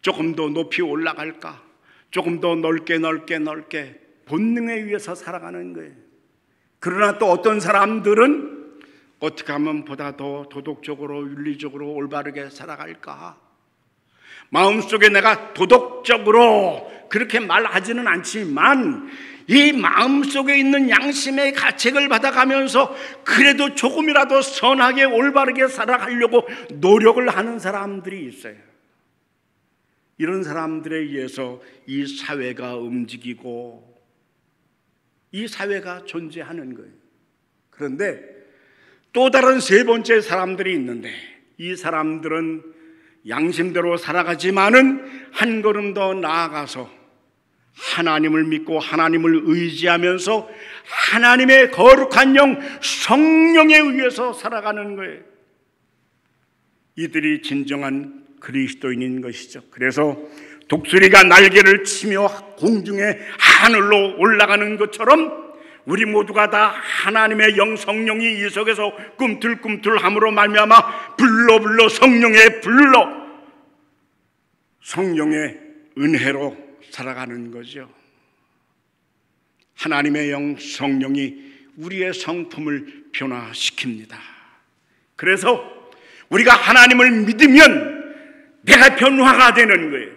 조금 더 높이 올라갈까, 조금 더 넓게 본능에 의해서 살아가는 거예요. 그러나 또 어떤 사람들은 어떻게 하면 보다 더 도덕적으로 윤리적으로 올바르게 살아갈까, 마음속에 내가 도덕적으로 그렇게 말하지는 않지만 이 마음속에 있는 양심의 가책을 받아가면서 그래도 조금이라도 선하게 올바르게 살아가려고 노력을 하는 사람들이 있어요. 이런 사람들에 의해서 이 사회가 움직이고 이 사회가 존재하는 거예요. 그런데 또 다른 세 번째 사람들이 있는데, 이 사람들은 양심대로 살아가지만은 한 걸음 더 나아가서 하나님을 믿고 하나님을 의지하면서 하나님의 거룩한 영 성령에 의해서 살아가는 거예요. 이들이 진정한 그리스도인인 것이죠. 그래서 독수리가 날개를 치며 공중에 하늘로 올라가는 것처럼 우리 모두가 다 하나님의 영 성령이 이 속에서 꿈틀꿈틀함으로 말미암아 불러 성령의 불러 성령의 은혜로 살아가는 거죠. 하나님의 영 성령이 우리의 성품을 변화시킵니다. 그래서 우리가 하나님을 믿으면 내가 변화가 되는 거예요.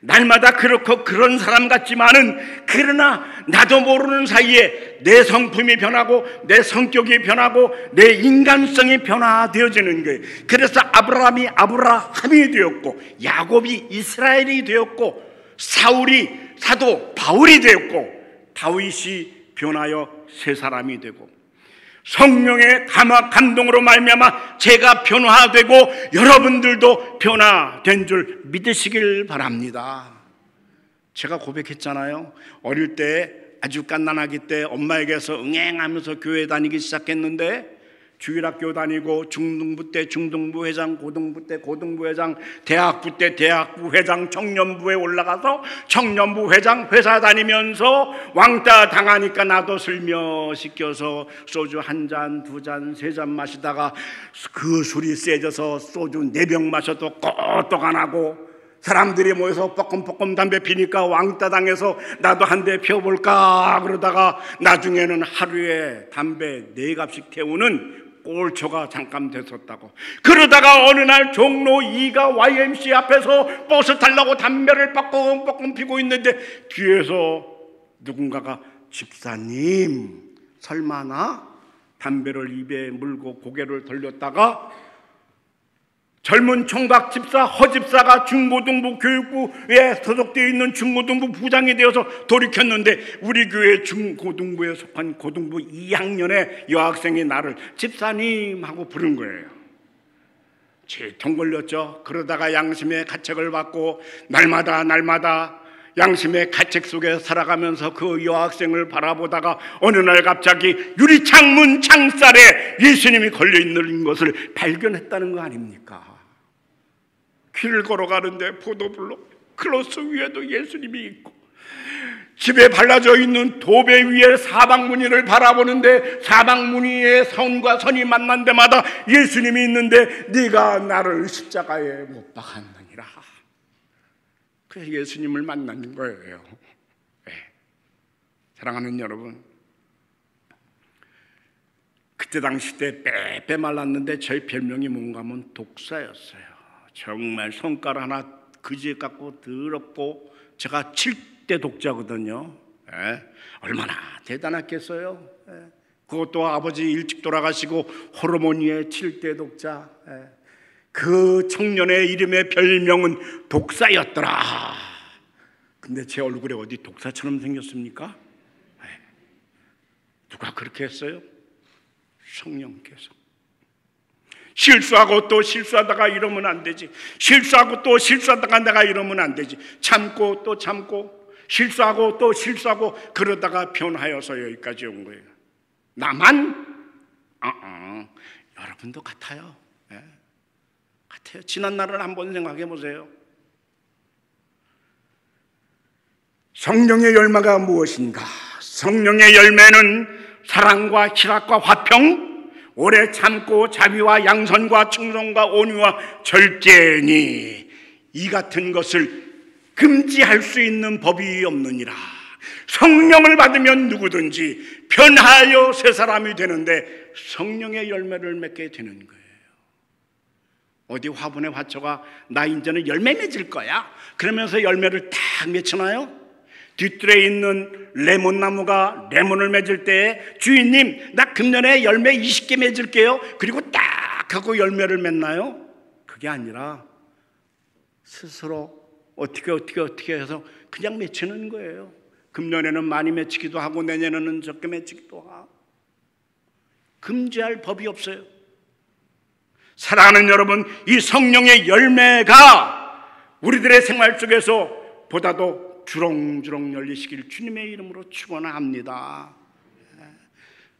날마다 그렇고 그런 사람 같지만은 그러나 나도 모르는 사이에 내 성품이 변하고 내 성격이 변하고 내 인간성이 변화되어지는 거예요. 그래서 아브라함이 아브라함이 되었고 야곱이 이스라엘이 되었고 사울이 사도 바울이 되었고 다윗이 변하여 새 사람이 되고 성령의 감동으로 말미암아 제가 변화되고 여러분들도 변화된 줄 믿으시길 바랍니다. 제가 고백했잖아요. 어릴 때 아주 갓난아기 때 엄마에게서 응행하면서 교회 다니기 시작했는데 주일학교 다니고 중등부 때 중등부 회장, 고등부 때 고등부 회장, 대학부 때 대학부 회장, 청년부에 올라가서 청년부 회장 회사 다니면서 왕따 당하니까 나도 슬며시켜서 소주 한 잔, 두 잔, 세 잔 마시다가 그 술이 세져서 소주 4병 마셔도 끄떡 안 하고 사람들이 모여서 뻐끔뻐끔 담배 피니까 왕따 당해서 나도 한 대 피워볼까 그러다가 나중에는 하루에 담배 4갑씩 태우는 꼴초가 잠깐 됐었다고. 그러다가 어느 날 종로 2가 YMC 앞에서 버스 타려고 담배를 뻐끔뻐끔 피고 있는데 뒤에서 누군가가 집사님 설마나 담배를 입에 물고 고개를 돌렸다가 젊은 총각 집사 허집사가 중고등부 교육부에 소속되어 있는 중고등부 부장이 되어서 돌이켰는데 우리 교회 중고등부에 속한 고등부 2학년의 여학생이 나를 집사님 하고 부른 거예요. 질통 걸렸죠. 그러다가 양심의 가책을 받고 날마다 양심의 가책 속에 살아가면서 그 여학생을 바라보다가 어느 날 갑자기 유리창문 창살에 예수님이 걸려있는 것을 발견했다는 거 아닙니까? 길을 걸어가는데 포도블록 크로스 위에도 예수님이 있고 집에 발라져 있는 도배 위에 사방무늬를 바라보는데 사방무늬의 선과 선이 만난 데마다 예수님이 있는데 네가 나를 십자가에 못 박았느니라. 그래서 예수님을 만나는 거예요. 네. 사랑하는 여러분, 그때 당시 때 빼빼 말랐는데 저희 별명이 뭔가 하면 독사였어요. 정말 손가락 하나 그지 같고 더럽고 제가 7대 독자거든요. 예? 얼마나 대단했겠어요. 예? 그것도 아버지 일찍 돌아가시고 호르몬이의 7대 독자. 예? 그 청년의 이름의 별명은 독사였더라. 근데 제 얼굴에 어디 독사처럼 생겼습니까? 예? 누가 그렇게 했어요? 성령께서. 실수하고 또 실수하다가 이러면 안 되지. 실수하고 또 실수하다가 내가 이러면 안 되지. 참고 또 참고 실수하고 또 실수하고 그러다가 변하여서 여기까지 온 거예요. 나만? 여러분도 같아요. 네. 같아요. 지난 날을 한번 생각해 보세요. 성령의 열매가 무엇인가? 성령의 열매는 사랑과 희락과 화평, 오래 참고 자비와 양선과 충성과 온유와 절제니 이 같은 것을 금지할 수 있는 법이 없느니라. 성령을 받으면 누구든지 변하여 새 사람이 되는데 성령의 열매를 맺게 되는 거예요. 어디 화분의 화초가 나 이제는 열매 맺을 거야 그러면서 열매를 딱 맺히나요? 뒷뜰에 있는 레몬나무가 레몬을 맺을 때 주인님 나 금년에 열매 20개 맺을게요 그리고 딱 하고 열매를 맺나요? 그게 아니라 스스로 어떻게 해서 그냥 맺히는 거예요. 금년에는 많이 맺히기도 하고 내년에는 적게 맺히기도 하고 금지할 법이 없어요. 사랑하는 여러분, 이 성령의 열매가 우리들의 생활 속에서 보다도 주렁주렁 열리시길 주님의 이름으로 축원합니다.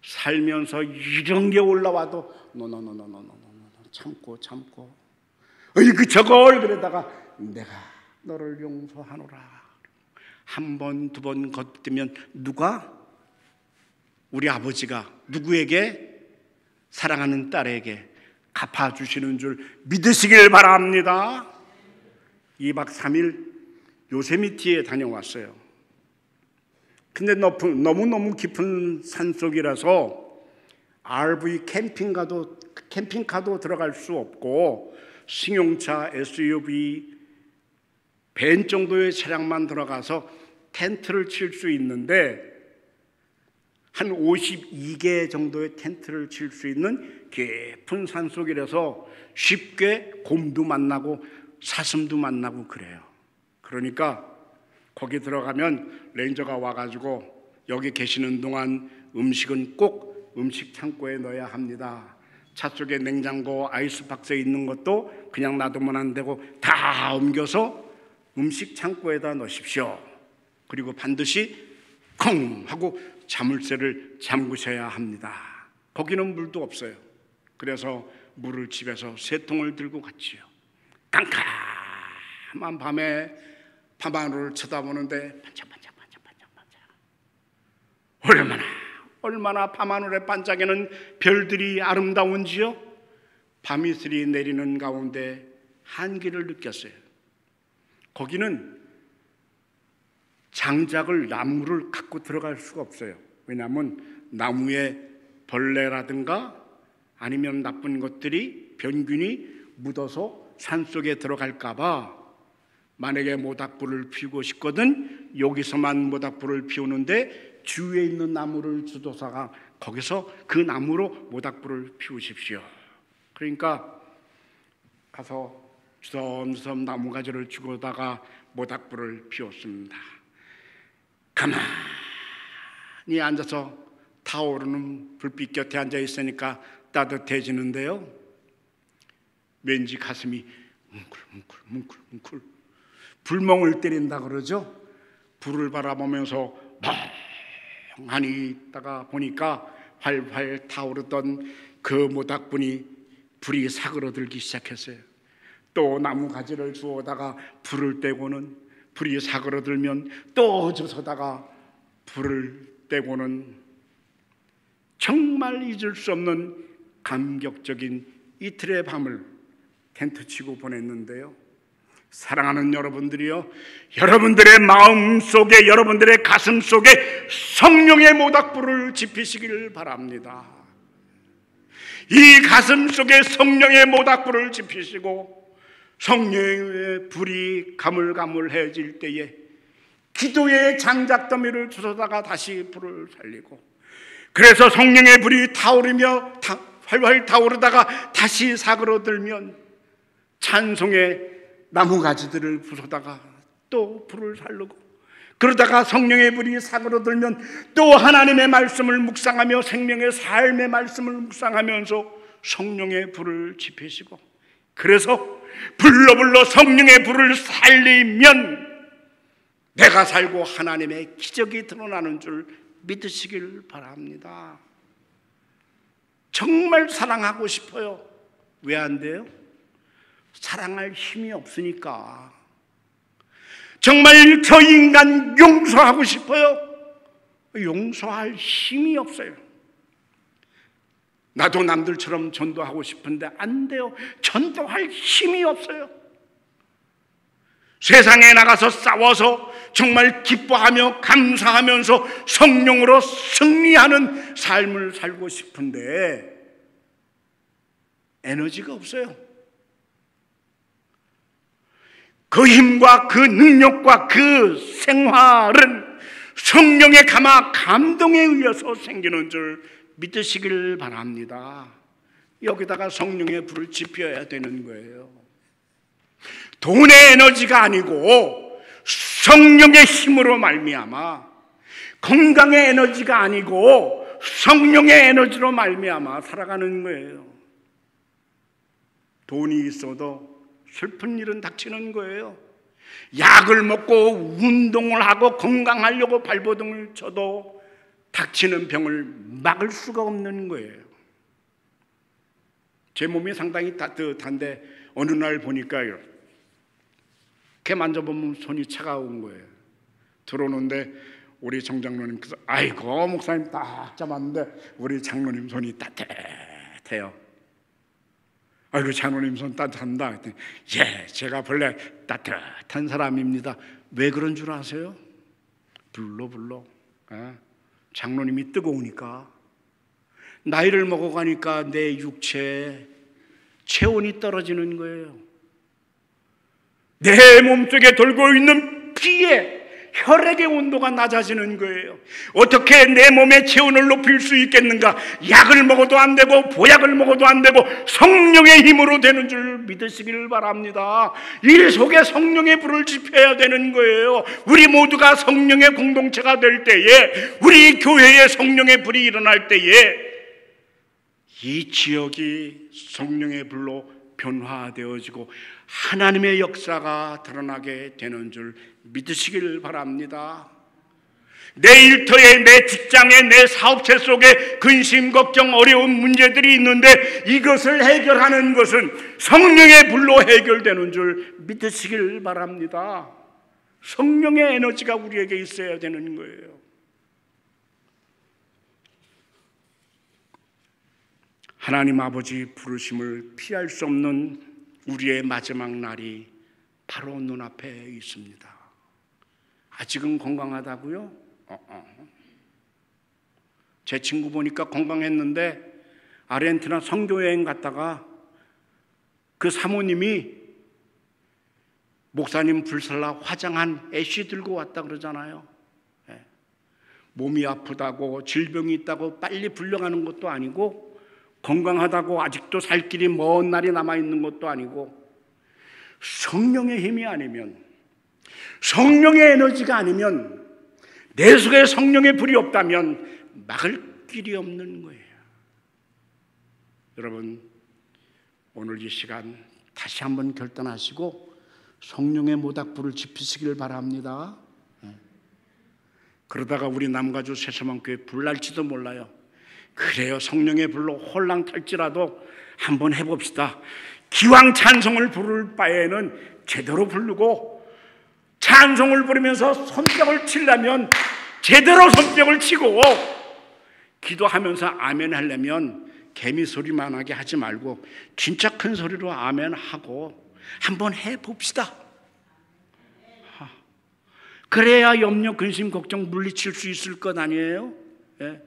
살면서 이런 게 올라와도 참고 어이구 저걸 그러다가 내가 너를 용서하노라 한 번 두 번 걷으면 누가? 우리 아버지가 누구에게? 사랑하는 딸에게 갚아주시는 줄 믿으시길 바랍니다. 2박 3일 요세미티에 다녀왔어요. 근데 너무너무 깊은 산속이라서 RV 캠핑카도 들어갈 수 없고 승용차, SUV, 밴 정도의 차량만 들어가서 텐트를 칠 수 있는데 한 52개 정도의 텐트를 칠 수 있는 깊은 산속이라서 쉽게 곰도 만나고 사슴도 만나고 그래요. 그러니까 거기 들어가면 레인저가 와가지고 여기 계시는 동안 음식은 꼭 음식 창고에 넣어야 합니다. 차 속에 냉장고, 아이스박스에 있는 것도 그냥 놔두면 안 되고 다 옮겨서 음식 창고에다 넣으십시오. 그리고 반드시 콩 하고 자물쇠를 잠그셔야 합니다. 거기는 물도 없어요. 그래서 물을 집에서 3통을 들고 갔지요. 깜깜한 밤에 밤하늘을 쳐다보는데 반짝반짝 얼마나 밤하늘의 반짝이는 별들이 아름다운지요. 밤이슬이 내리는 가운데 한기를 느꼈어요. 거기는 장작을 나무를 갖고 들어갈 수가 없어요. 왜냐하면 나무에 벌레라든가 아니면 나쁜 것들이 병균이 묻어서 산속에 들어갈까 봐 만약에 모닥불을 피우고 싶거든 여기서만 모닥불을 피우는데 주위에 있는 나무를 주도사가 거기서 그 나무로 모닥불을 피우십시오. 그러니까 가서 주섬주섬 나무가지를 주고다가 모닥불을 피웠습니다. 가만히 앉아서 타오르는 불빛 곁에 앉아 있으니까 따뜻해지는데요. 왠지 가슴이 뭉클 불멍을 때린다 그러죠. 불을 바라보면서 멍하니 있다가 보니까 활활 타오르던 그 모닥불이 사그러들기 시작했어요. 또 나무 가지를 주워다가 불을 떼고는 불이 사그러들면 또 저서다가 불을 떼고는 정말 잊을 수 없는 감격적인 이틀의 밤을 텐트 치고 보냈는데요. 사랑하는 여러분들이요, 여러분들의 마음 속에, 여러분들의 가슴 속에 성령의 모닥불을 지피시길 바랍니다. 이 가슴 속에 성령의 모닥불을 지피시고 성령의 불이 가물가물해질 때에 기도의 장작더미를 주워다가 다시 불을 살리고, 그래서 성령의 불이 타오르며 활활 타오르다가 다시 사그러들면 찬송의 나무가지들을 부숴다가 또 불을 살르고, 그러다가 성령의 불이 사그러들면 또 하나님의 말씀을 묵상하며 생명의 삶의 말씀을 묵상하면서 성령의 불을 지피시고, 그래서 불러 성령의 불을 살리면 내가 살고 하나님의 기적이 드러나는 줄 믿으시길 바랍니다. 정말 사랑하고 싶어요. 왜 안 돼요? 사랑할 힘이 없으니까. 정말 저 인간 용서하고 싶어요. 용서할 힘이 없어요. 나도 남들처럼 전도하고 싶은데 안 돼요. 전도할 힘이 없어요. 세상에 나가서 싸워서 정말 기뻐하며 감사하면서 성령으로 승리하는 삶을 살고 싶은데 에너지가 없어요. 그 힘과 그 능력과 그 생활은 성령의 감동에 의해서 생기는 줄 믿으시길 바랍니다. 여기다가 성령의 불을 지펴야 되는 거예요. 돈의 에너지가 아니고 성령의 힘으로 말미암아, 건강의 에너지가 아니고 성령의 에너지로 말미암아 살아가는 거예요. 돈이 있어도 슬픈 일은 닥치는 거예요. 약을 먹고 운동을 하고 건강하려고 발버둥을 쳐도 닥치는 병을 막을 수가 없는 거예요. 제 몸이 상당히 따뜻한데 어느 날 보니까 이렇게 만져보면 손이 차가운 거예요. 들어오는데 우리 정장로님께서 아이고 목사님 딱 잡았는데 우리 장로님 손이 따뜻해요. 아이고 장로님 손 따뜻합니다. 예, 제가 본래 따뜻한 사람입니다. 왜 그런 줄 아세요? 불로 장로님이 뜨거우니까, 나이를 먹어가니까 내 육체에 체온이 떨어지는 거예요. 내 몸속에 돌고 있는 피에 혈액의 온도가 낮아지는 거예요. 어떻게 내 몸의 체온을 높일 수 있겠는가? 약을 먹어도 안 되고 보약을 먹어도 안 되고 성령의 힘으로 되는 줄 믿으시길 바랍니다. 일 속에 성령의 불을 지펴야 되는 거예요. 우리 모두가 성령의 공동체가 될 때에, 우리 교회에 성령의 불이 일어날 때에 이 지역이 성령의 불로 변화되어지고 하나님의 역사가 드러나게 되는 줄 믿으시길 바랍니다. 내 일터에, 내 직장에, 내 사업체 속에 근심, 걱정, 어려운 문제들이 있는데 이것을 해결하는 것은 성령의 불로 해결되는 줄 믿으시길 바랍니다. 성령의 에너지가 우리에게 있어야 되는 거예요. 하나님 아버지 부르심을 피할 수 없는 우리의 마지막 날이 바로 눈앞에 있습니다. 아직은 건강하다고요? 제 친구 보니까 건강했는데 아르헨티나 선교여행 갔다가 그 사모님이 목사님 불살라 화장한 애쉬 들고 왔다 그러잖아요. 몸이 아프다고 질병이 있다고 빨리 불려가는 것도 아니고, 건강하다고 아직도 살 길이 먼 날이 남아있는 것도 아니고, 성령의 힘이 아니면, 성령의 에너지가 아니면, 내 속에 성령의 불이 없다면 막을 길이 없는 거예요. 여러분, 오늘 이 시간 다시 한번 결단하시고 성령의 모닥불을 지피시길 바랍니다. 그러다가 우리 남가주 새서만교회 불날지도 몰라요. 그래요, 성령의 불로 홀랑 탈지라도 한번 해봅시다. 기왕 찬송을 부를 바에는 제대로 부르고, 찬송을 부르면서 손뼉을 치려면 제대로 손뼉을 치고, 기도하면서 아멘 하려면 개미 소리만 하게 하지 말고 진짜 큰 소리로 아멘 하고 한번 해봅시다. 그래야 염려, 근심, 걱정 물리칠 수 있을 것 아니에요? 예.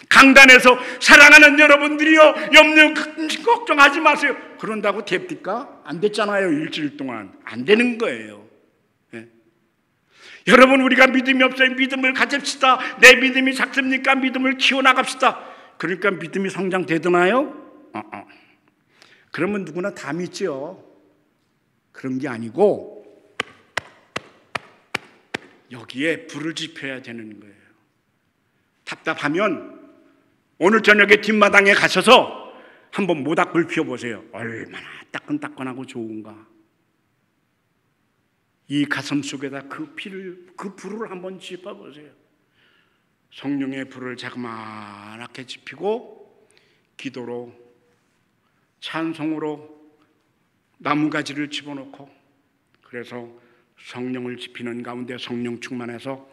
강단에서 사랑하는 여러분들이요, 염려, 근심, 걱정하지 마세요. 그런다고 됩니까? 안 됐잖아요. 일주일 동안 안 되는 거예요. 예. 여러분, 우리가 믿음이 없어요. 믿음을 가집시다. 내 믿음이 작습니까? 믿음을 키워나갑시다. 그러니까 믿음이 성장되드나요? 그러면 누구나 다 믿죠. 그런 게 아니고 여기에 불을 지펴야 되는 거예요. 답답하면 오늘 저녁에 뒷마당에 가셔서 한번 모닥불 피워보세요. 얼마나 따끈따끈하고 좋은가. 이 가슴 속에다 그 불을 한번 지펴보세요. 성령의 불을 자그마하게 지피고 기도로, 찬송으로 나무가지를 집어넣고, 그래서 성령을 지피는 가운데 성령 충만해서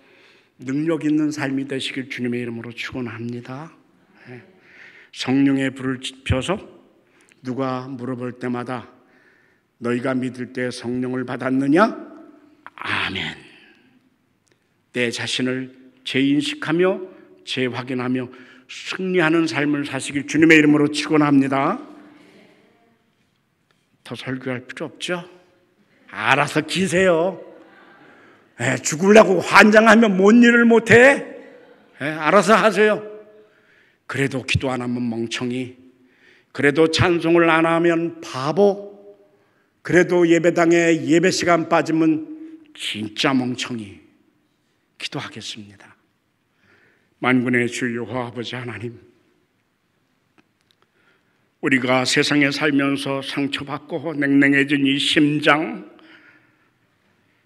능력 있는 삶이 되시길 주님의 이름으로 축원합니다. 성령의 불을 지펴서 누가 물어볼 때마다 너희가 믿을 때 성령을 받았느냐? 아멘. 내 자신을 재인식하며 재확인하며 승리하는 삶을 사시길 주님의 이름으로 축원합니다. 더 설교할 필요 없죠? 알아서 기세요. 죽으려고 환장하면 뭔 일을 못해? 알아서 하세요. 그래도 기도 안 하면 멍청이, 그래도 찬송을 안 하면 바보, 그래도 예배당에 예배 시간 빠지면 진짜 멍청이. 기도하겠습니다. 만군의 주 여호와 아버지 하나님, 우리가 세상에 살면서 상처받고 냉랭해진 이 심장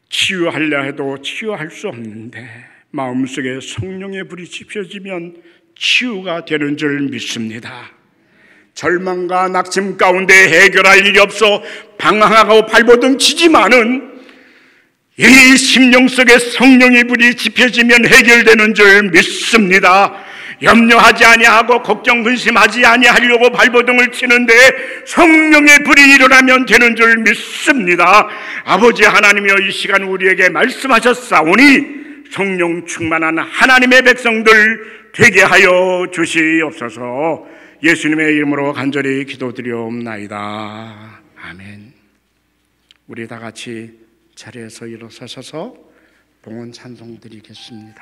치유하려 해도 치유할 수 없는데 마음속에 성령의 불이 지펴지면 치유가 되는 줄 믿습니다. 절망과 낙심 가운데 해결할 일이 없어 방황하고 발버둥치지만은 이 심령 속에 성령의 불이 지펴지면 해결되는 줄 믿습니다. 염려하지 아니하고 걱정 근심하지 아니하려고 발버둥을 치는데 성령의 불이 일어나면 되는 줄 믿습니다. 아버지 하나님이여, 이 시간 우리에게 말씀하셨사오니 성령 충만한 하나님의 백성들 되게 하여 주시옵소서. 예수님의 이름으로 간절히 기도드리옵나이다. 아멘. 우리 다 같이 자리에서 일어서셔서 봉헌 찬송 드리겠습니다.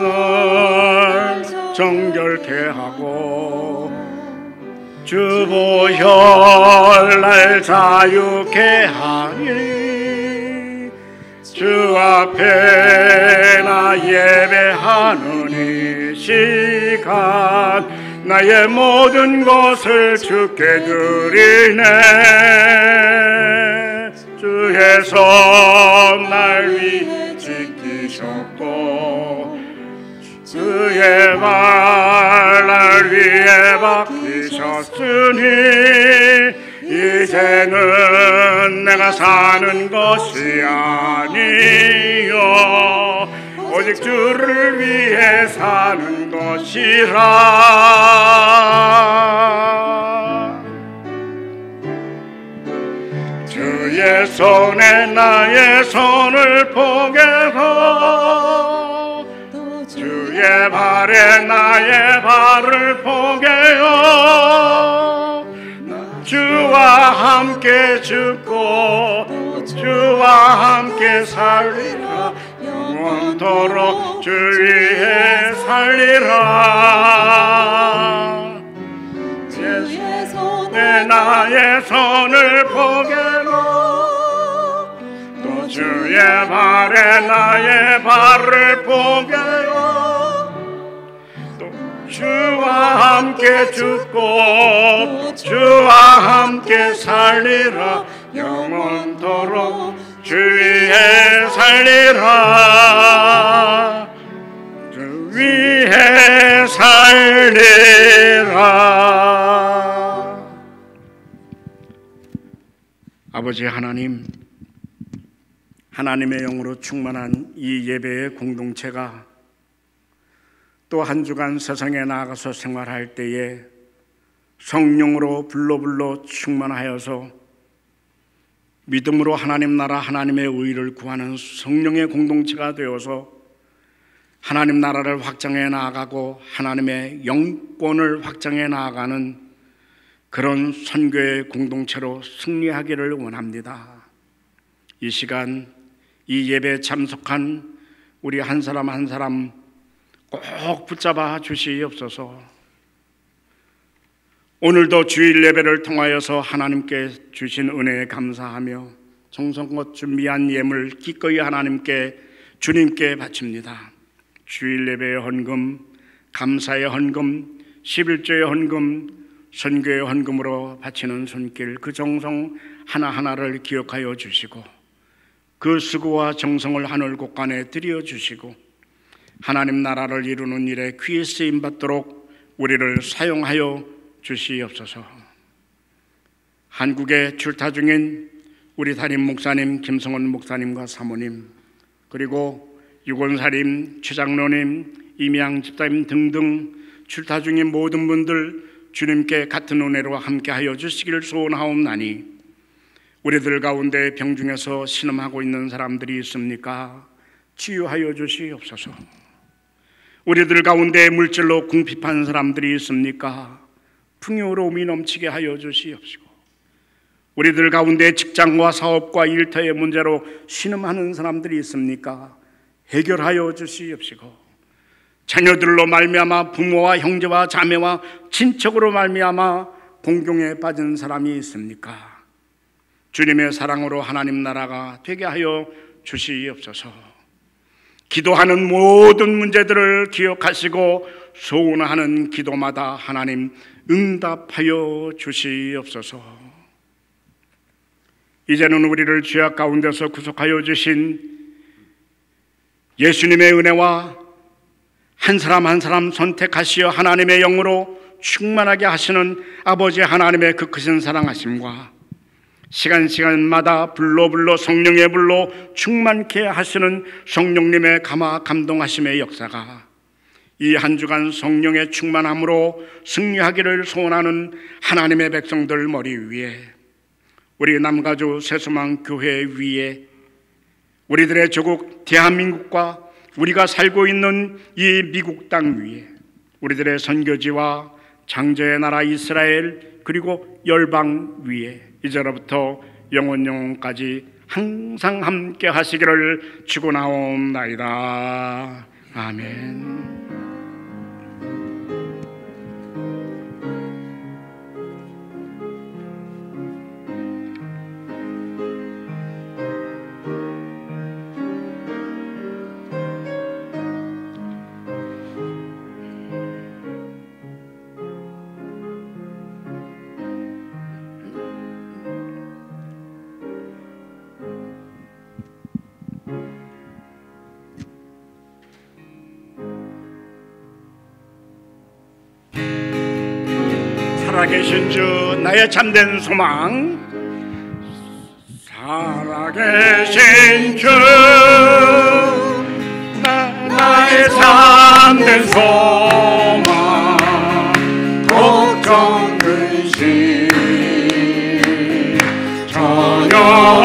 주님을 정결케 하고 주보혈 날 자유케 하니 주 앞에 나 예배하는 이 시간 나의 모든 것을 주께 드리네. 주의 손 날 위해 지키셨고 주의 발 날 위해 박히셨으니 이제는 내가 사는 것이 아니요 오직 주를 위해 사는 것이라. 주의 손에 나의 손을 포개고 주의 발에 나의 발을 포개요. 주와 함께 죽고 주와 함께 살리라. 영원토록 주 위에 살리라. 주의 손에 나의 손을 포개고 또 주의 발에 나의 발을 포개요. 또 주와 함께 죽고 주와 함께 살리라. 영원토록 주 위에 살리라. 주 위에 살리라. 아버지 하나님, 하나님의 영으로 충만한 이 예배의 공동체가 또 한 주간 세상에 나아가서 생활할 때에 성령으로 불러 충만하여서 믿음으로 하나님 나라 하나님의 의를 구하는 성령의 공동체가 되어서 하나님 나라를 확장해 나아가고 하나님의 영권을 확장해 나아가는 그런 선교의 공동체로 승리하기를 원합니다. 이 시간 이 예배에 참석한 우리 한 사람 한 사람 꼭 붙잡아 주시옵소서. 오늘도 주일 예배를 통하여서 하나님께 주신 은혜에 감사하며 정성껏 준비한 예물 기꺼이 하나님께 주님께 바칩니다. 주일 예배의 헌금, 감사의 헌금, 11조의 헌금, 선교의 헌금으로 바치는 손길, 그 정성 하나하나를 기억하여 주시고 그 수고와 정성을 하늘 곳간에 드려 주시고 하나님 나라를 이루는 일에 귀히 쓰임 받도록 우리를 사용하여 주시옵소서. 한국에 출타 중인 우리 담임 목사님 김성원 목사님과 사모님, 그리고 유권사님, 최장로님, 임양 집사님 등등 출타 중인 모든 분들 주님께 같은 은혜로 함께하여 주시기를 소원하옵나니, 우리들 가운데 병중에서 신음하고 있는 사람들이 있습니까? 치유하여 주시옵소서. 우리들 가운데 물질로 궁핍한 사람들이 있습니까? 풍요로움이 넘치게 하여 주시옵시고, 우리들 가운데 직장과 사업과 일터의 문제로 신음하는 사람들이 있습니까? 해결하여 주시옵시고, 자녀들로 말미암아 부모와 형제와 자매와 친척으로 말미암아 공경에 빠진 사람이 있습니까? 주님의 사랑으로 하나님 나라가 되게 하여 주시옵소서. 기도하는 모든 문제들을 기억하시고 소원하는 기도마다 하나님 응답하여 주시옵소서. 이제는 우리를 죄악 가운데서 구속하여 주신 예수님의 은혜와 한 사람 한 사람 선택하시어 하나님의 영으로 충만하게 하시는 아버지 하나님의 그 크신 사랑하심과 시간마다 불러 성령의 불로 충만케 하시는 성령님의 감화 감동하심의 역사가 이 한 주간 성령의 충만함으로 승리하기를 소원하는 하나님의 백성들 머리 위에, 우리 남가주 새소망 교회 위에, 우리들의 조국 대한민국과 우리가 살고 있는 이 미국 땅 위에, 우리들의 선교지와 장자의 나라 이스라엘, 그리고 열방 위에 이제로부터 영원까지 항상 함께 하시기를 축원하옵나이다. 아멘. 살아계신 주 나의 참된 소망, 살아계신 주 나의 참된 소망, 걱정 근심 전혀